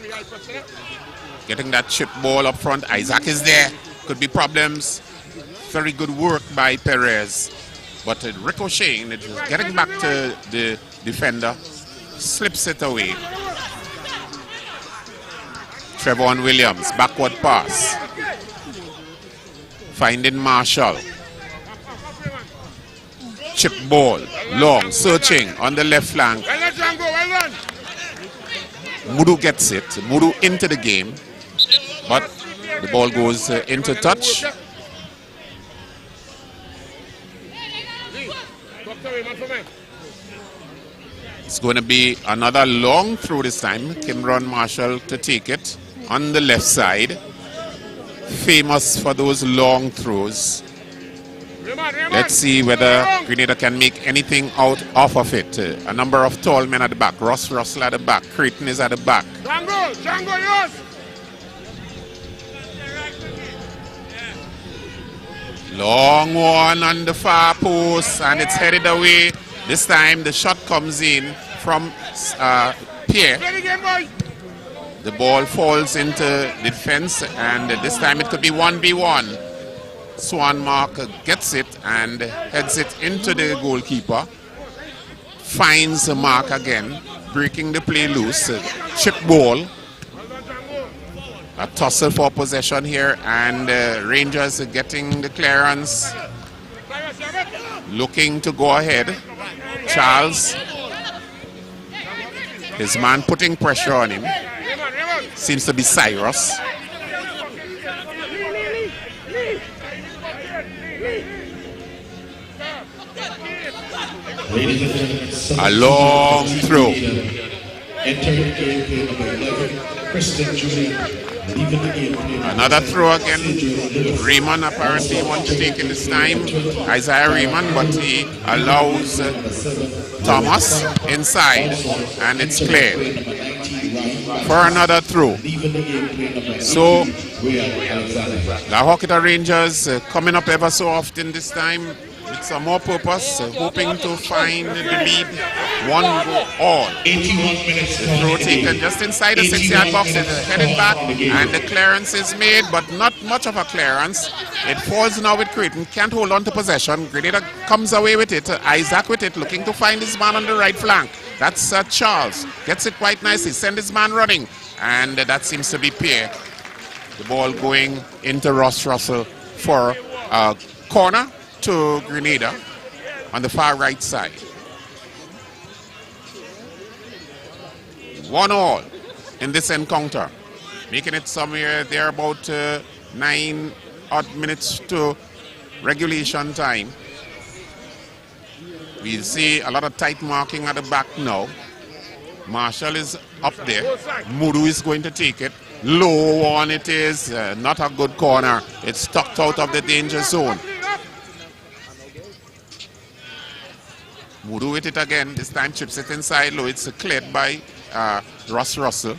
Getting that chip ball up front. Isaac is there. Could be problems. Very good work by Perez. But ricocheting, it was getting back to the defender. Slips it away. Trevon Williams, backward pass. Finding Marshall. Chip ball, long, searching on the left flank. Mudu gets it. Mudu into the game. But the ball goes into touch. It's going to be another long throw this time. Kimron Marshall to take it on the left side. Famous for those long throws. Let's see whether Grenada can make anything out off of it. A number of tall men at the back. Ross Russell at the back. Creighton is at the back. Django, yours! Long one on the far post, and it's headed away. This time the shot comes in from Pierre. The ball falls into defense, and this time it could be 1v1. Swan Mark gets it and heads it into the goalkeeper. Finds the mark again, breaking the play loose. Chip ball. A tussle for possession here, and Rangers getting the clearance. Looking to go ahead. Charles. His man putting pressure on him. Seems to be Cyrus. A long throw. Another throw again. Raymond apparently wants to take it this time. Isaiah Raymond, but he allows Thomas inside, and it's clear for another throw. So the Horquetta Rangers coming up ever so often this time with some more purpose, hoping to find the lead 1-all. The throw taken just inside the 6-yard box, is headed back, and the clearance is made, but not much of a clearance. It falls now with Creighton, can't hold on to possession. Grenada comes away with it, Isaac with it, looking to find his man on the right flank. That's Charles, gets it quite nicely, send his man running, and that seems to be Pierre. The ball going into Ross Russell for a corner to Grenada on the far right side. 1-all in this encounter, making it somewhere there about 9 odd minutes to regulation time. We'll see a lot of tight marking at the back now. Marshall is up there. Mudu is going to take it. Low one it is. Not a good corner. It's tucked out of the danger zone. Mudu with it again. This time chips it inside low. It's cleared by Ross Russell.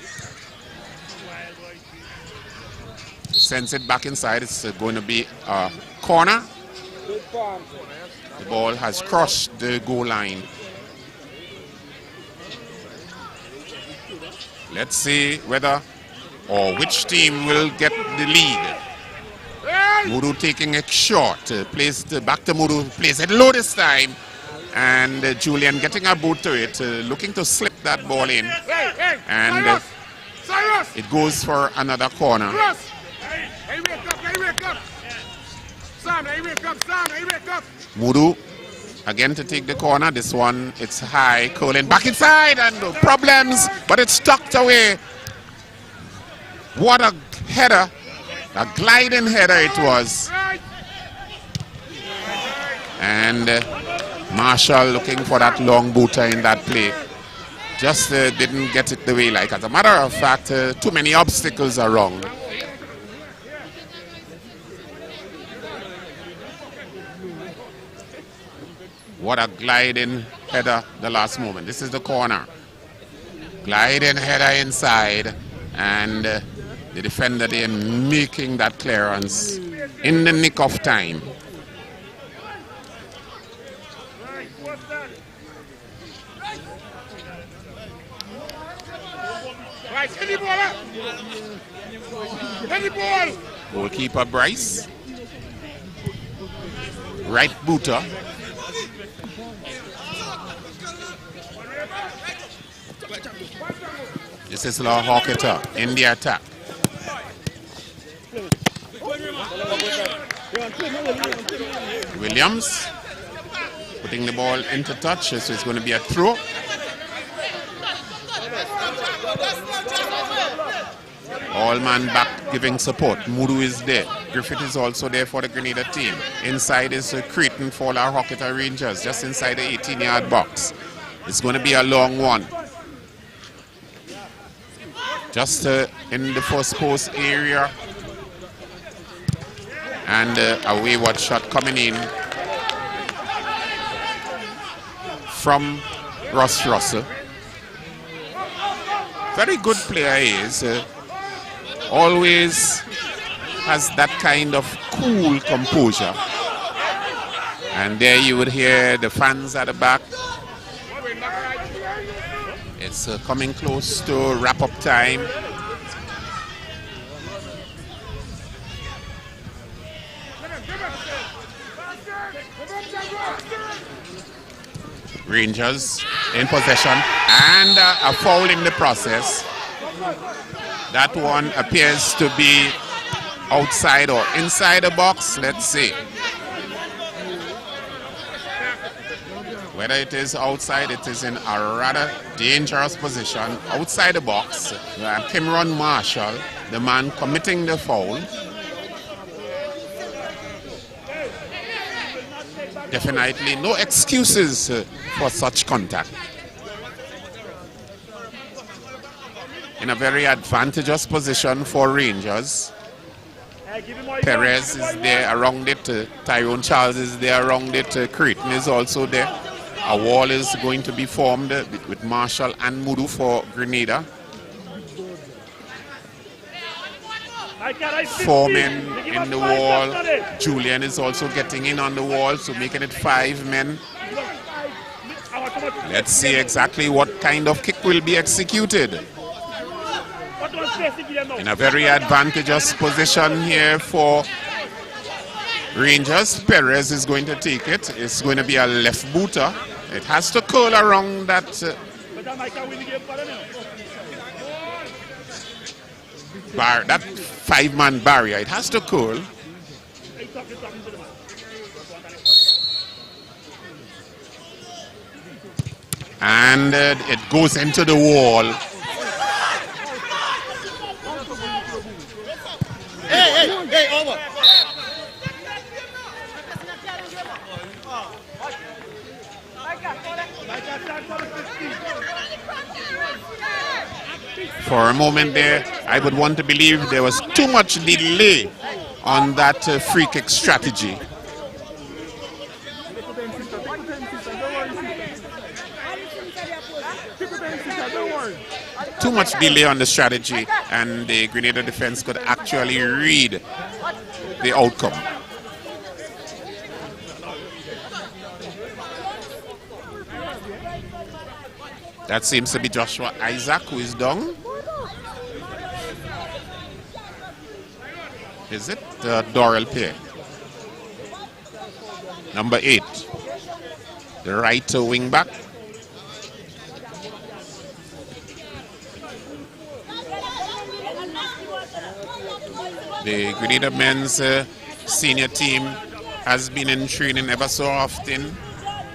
Sends it back inside. It's going to be a corner. The ball has crossed the goal line. Let's see whether or which team will get the lead. Mudu taking it short. Plays back to Mudu. Plays it low this time. And Julian getting a boot to it, looking to slip that ball in, and it goes for another corner. Mudu again to take the corner. This one, it's high, curling back inside, and no problems, but it's tucked away. What a header, a gliding header it was. And Marshall looking for that long booter in that play. Just didn't get it the way like. As a matter of fact, too many obstacles around. What a gliding header the last moment. This is the corner. Gliding header inside, and the defender there making that clearance in the nick of time. Goalkeeper Bryce. Right booter. This is La Horquetta in the attack. Williams putting the ball into touch, so it's going to be a throw. All man back giving support. Mudu is there. Griffith is also there for the Grenada team. Inside is Creighton for our Horquetta Rangers, just inside the 18-yard box. It's going to be a long one. Just in the first post area. And a wayward shot coming in from Ross Russell. Very good player he is. Always has that kind of cool composure. And there you would hear the fans at the back. It's coming close to wrap-up time. Rangers in possession and a foul in the process. That one appears to be outside or inside the box. Let's see. Whether it is outside, it is in a rather dangerous position. Outside the box, Cameron Marshall, the man committing the foul. Definitely no excuses for such contact. In a very advantageous position for Rangers. Perez is there around it. Tyrone Charles is there around it. Creighton is also there. A wall is going to be formed with Marshall and Mudu for Grenada. 4 men in the wall. Julian is also getting in on the wall, so making it 5 men. Let's see exactly what kind of kick will be executed. In a very advantageous position here for Rangers. Perez is going to take it. It's going to be a left booter. It has to curl around that that 5-man barrier. It has to curl. And it goes into the wall. Hey, over. For a moment there, I would want to believe there was too much delay on that free kick strategy. Too much delay on the strategy, and the Grenada defense could actually read the outcome. That seems to be Joshua Isaac, who is down. Is it Doral Pear? Number 8, the right wing back. The Grenada men's senior team has been in training ever so often,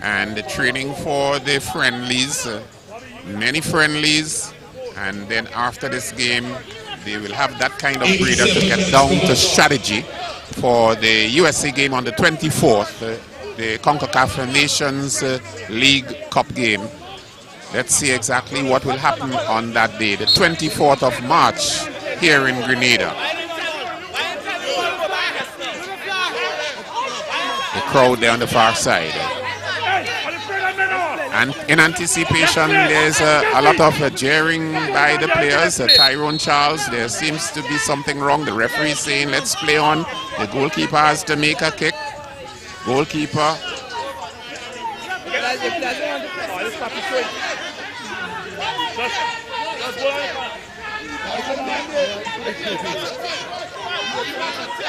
and the training for the friendlies, many friendlies, and then after this game they will have that kind of breather to get down to strategy for the USA game on the 24th, the CONCACAF Nations League Cup game. Let's see exactly what will happen on that day, the 24th of March here in Grenada. The crowd there on the far side. And in anticipation, there's a lot of jeering by the players. Tyrone Charles, there seems to be something wrong. The referee is saying, let's play on. The goalkeeper has to make a kick. Goalkeeper.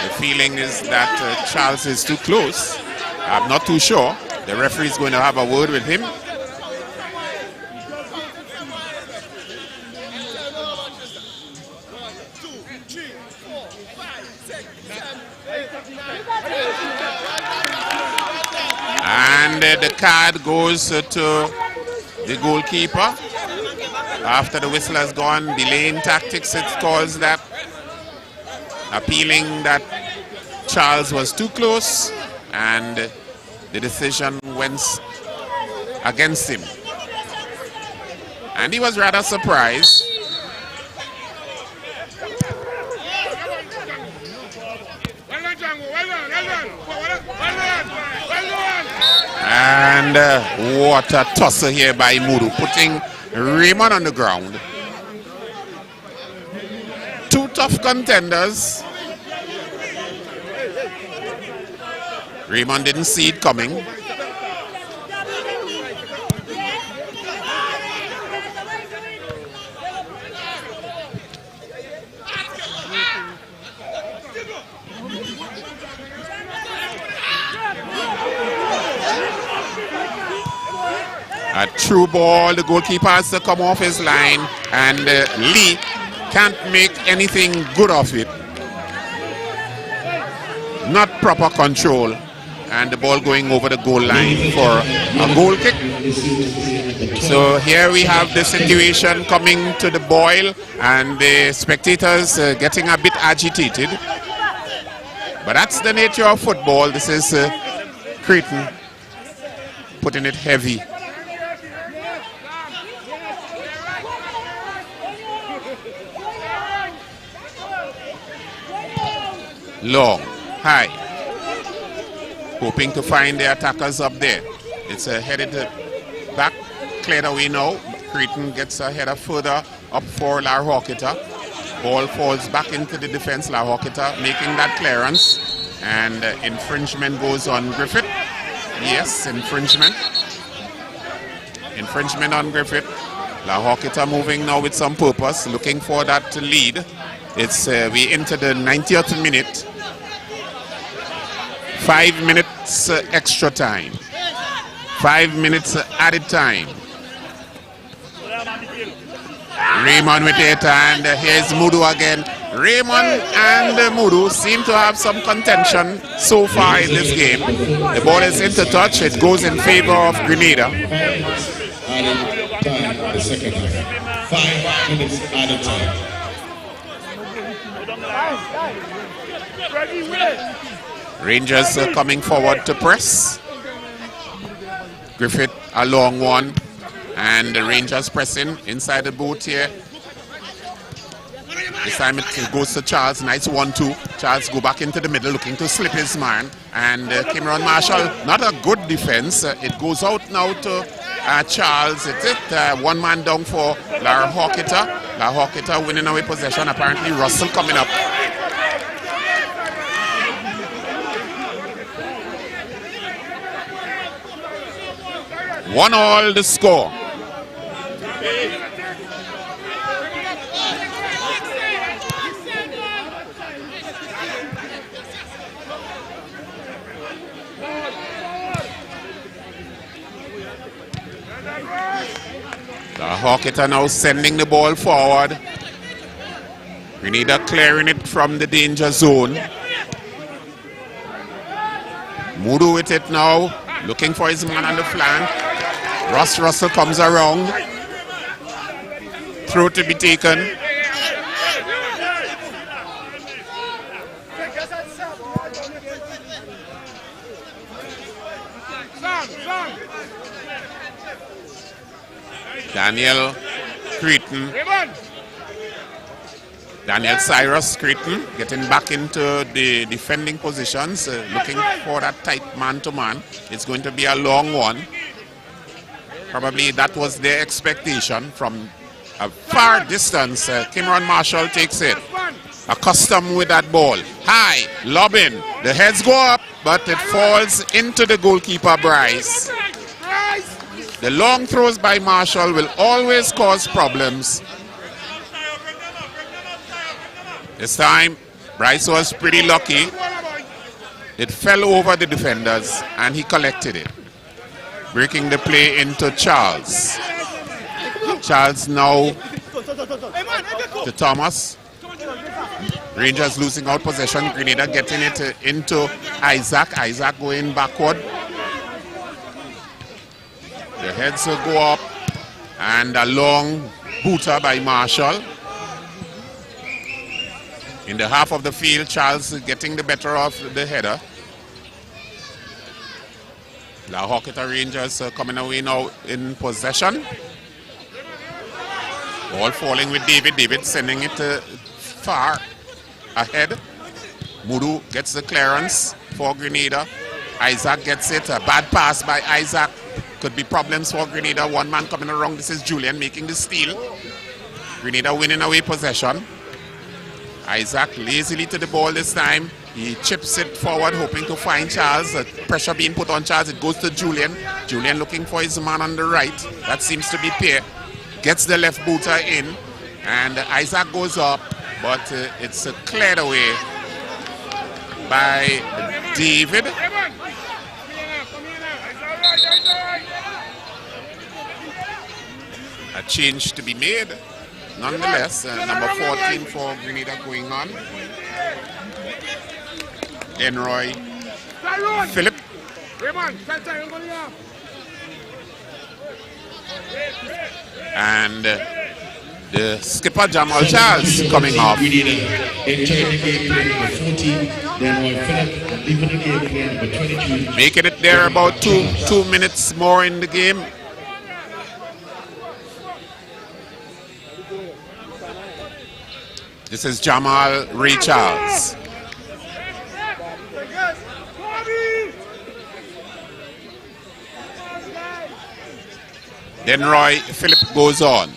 The feeling is that Charles is too close. I'm not too sure. The referee is going to have a word with him. And the card goes to the goalkeeper. After the whistle has gone, delaying tactics, it calls that. appealing that Charles was too close and the decision went against him. And he was rather surprised. And what a tosser here by Mudu, putting Raymond on the ground. Two tough contenders. Raymond didn't see it coming. A true ball, the goalkeeper has to come off his line, and Lee can't make anything good of it. Not proper control, and the ball going over the goal line for a goal kick. So here we have the situation coming to the boil, and the spectators getting a bit agitated. But that's the nature of football. This is Creighton putting it heavy. Long, high, hoping to find the attackers up there. It's headed back, cleared away now. Creighton gets a header further up for La Horquetta. Ball falls back into the defense. La Horquetta making that clearance, and infringement goes on Griffith. Yes, infringement. Infringement on Griffith. La Horquetta moving now with some purpose, looking for that lead. It's we enter the 90th minute. 5 minutes extra time. 5 minutes added time. Raymond with it, and here's Mudu again. Raymond and Mudu seem to have some contention so far in this game. The ball is into touch. It goes in favor of Grenada. Added time, the second half. 5 minutes added time. Rangers coming forward to press. Griffith a long one, and the Rangers pressing inside the boot here. This time it goes to Charles. Nice 1-2. Charles go back into the middle looking to slip his man, and Cameron Marshall, not a good defense. It goes out now to Charles. It's it. One man down for La Horquetta. La Horquetta winning away possession. Apparently Russell coming up. One all the score. The Horquetta now sending the ball forward. Grenada clearing it from the danger zone. Mudu with it now, looking for his man on the flank. Russell comes around. Throw to be taken. Daniel Creighton. Daniel Cyrus Creighton getting back into the defending positions, looking for that tight man-to-man. It's going to be a long one. Probably that was their expectation from a far distance. Cameron Marshall takes it. Accustomed with that ball. High, lobbing. The heads go up, but it falls into the goalkeeper, Bryce. The long throws by Marshall will always cause problems. This time, Bryce was pretty lucky. It fell over the defenders, and he collected it. Breaking the play into Charles. Charles now to Thomas. Rangers losing out possession. Grenada getting it into Isaac. Isaac going backward. The heads will go up, and a long booter by Marshall. In the half of the field, Charles getting the better of the header. The Horquetta Rangers coming away now in possession. Ball falling with David. David sending it far ahead. Mudu gets the clearance for Grenada. Isaac gets it. A bad pass by Isaac. Could be problems for Grenada. One man coming around. This is Julian making the steal. Grenada winning away possession. Isaac lazily to the ball this time. He chips it forward, hoping to find Charles. Pressure being put on Charles. It goes to Julian. Julian looking for his man on the right. That seems to be Pierre. Gets the left booter in. And Isaac goes up, but it's cleared away by David. A change to be made. Nonetheless, number 14 for Grenada going on. Enroy Philip. And the skipper Jamal Charles coming off. Making it there about two minutes more in the game. This is Jamal Ray Charles. Then Roy Philip goes on.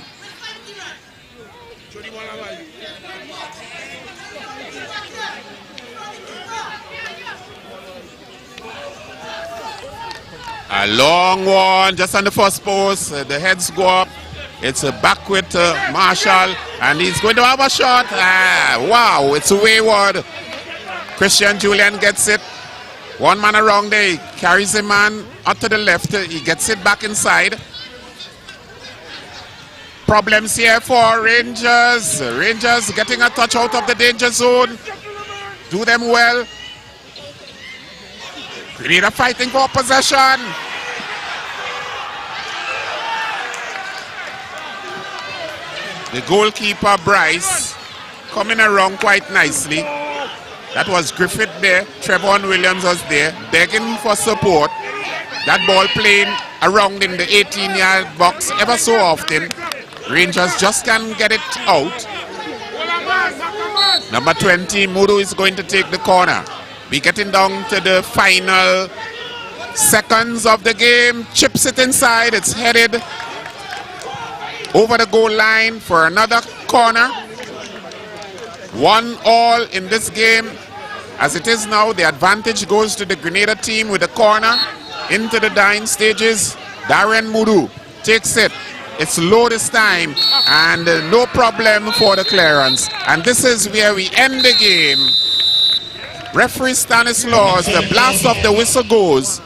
A long one just on the first post. The heads go up. It's a back with Marshall, and he's going to have a shot. Wow, it's wayward. Christian Julian gets it. One man around there. He carries a man up to the left. He gets it back inside. Problems here for Rangers. Rangers getting a touch out of the danger zone. Do them well. Grenada fighting for possession. The goalkeeper, Bryce, coming around quite nicely. That was Griffith there. Trevon Williams was there, begging for support. That ball playing around in the 18-yard box ever so often. Rangers just can't get it out. Number 20, Mudu is going to take the corner. We're getting down to the final seconds of the game. Chips it inside. It's headed over the goal line for another corner. 1-1 in this game. As it is now, the advantage goes to the Grenada team with a corner into the dying stages. Darren Mudu takes it. It's low this time, and no problem for the clearance. And this is where we end the game. Referee Stanislaus, the blast of the whistle goes.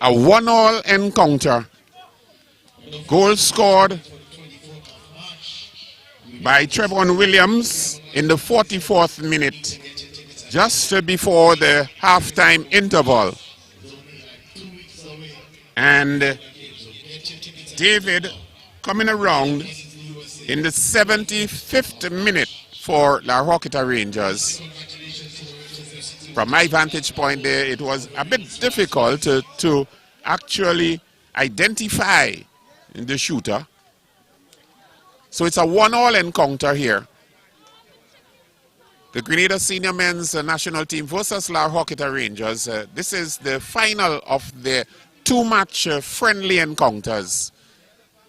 A 1-1 encounter. Goal scored by Trevon Williams in the 44th minute, just before the halftime interval. And David coming around in the 75th minute for the Horquetta Rangers. From my vantage point there, it was a bit difficult to actually identify the shooter. So it's a 1-1 encounter here. The Grenada senior men's national team versus La Horquetta Rangers. This is the final of the two-match friendly encounters.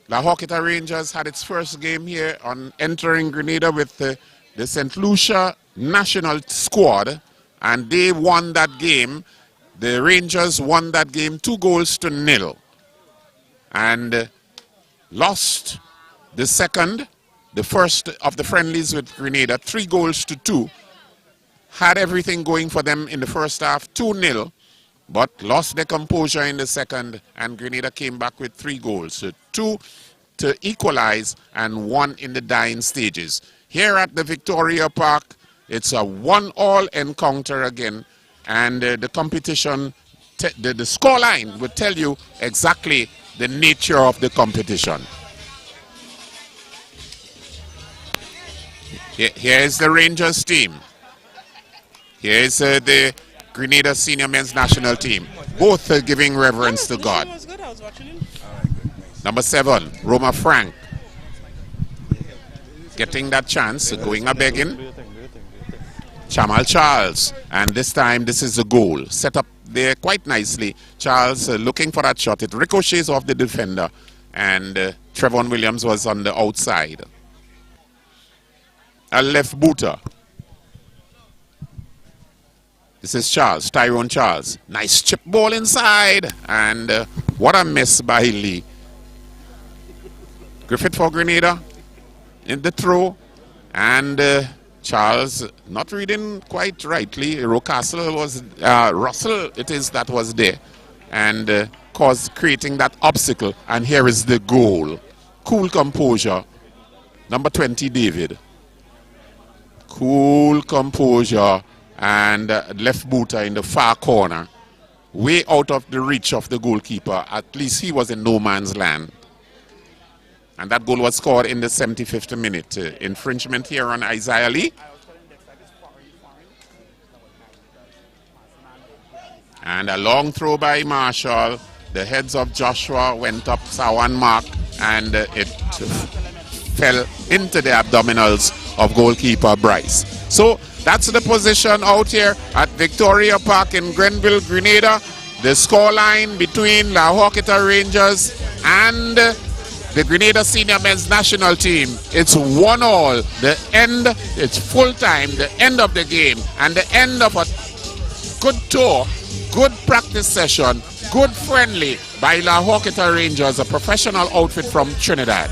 La Horquetta Rangers had its first game here on entering Grenada with the St. Lucia national squad, and they won that game. The Rangers won that game 2-0 and lost the second, the first of the friendlies with Grenada, 3-2. Had everything going for them in the first half, 2-0, but lost their composure in the second, and Grenada came back with 3 goals. So 2 to equalize and 1 in the dying stages. Here at the Victoria Park, it's a 1-1 encounter again, and the competition, the scoreline will tell you exactly the nature of the competition. Here is the Rangers team. Here is the Grenada senior men's national team. Both giving reverence to God. Number 7, Roma Frank. Getting that chance, going a begging. Chamal Charles. And this time, this is the goal. Set up there quite nicely. Charles looking for that shot. It ricochets off the defender. And Trevon Williams was on the outside. A left booter. This is Charles, Tyrone Charles. Nice chip ball inside. And what a miss by Lee. Griffith for Grenada in the throw. And Charles not reading quite rightly. Rocastle was, Russell it is that was there. And creating that obstacle. And here is the goal. Cool composure. Number 20, David. Cool composure. And left booter in the far corner. Way out of the reach of the goalkeeper. At least he was in no man's land. And that goal was scored in the 75th minute. Infringement here on Isaiah Lee. And a long throw by Marshall. The heads of Joshua went up one mark. And it fell into the abdominals of goalkeeper Bryce. So that's the position out here at Victoria Park in Grenville, Grenada. The scoreline between the Horquetta Rangers and the Grenada Senior Men's National Team. It's 1-1. The end, it's full time, the end of the game, and the end of a good tour, good practice session, good friendly by La Horquetta Rangers, a professional outfit from Trinidad.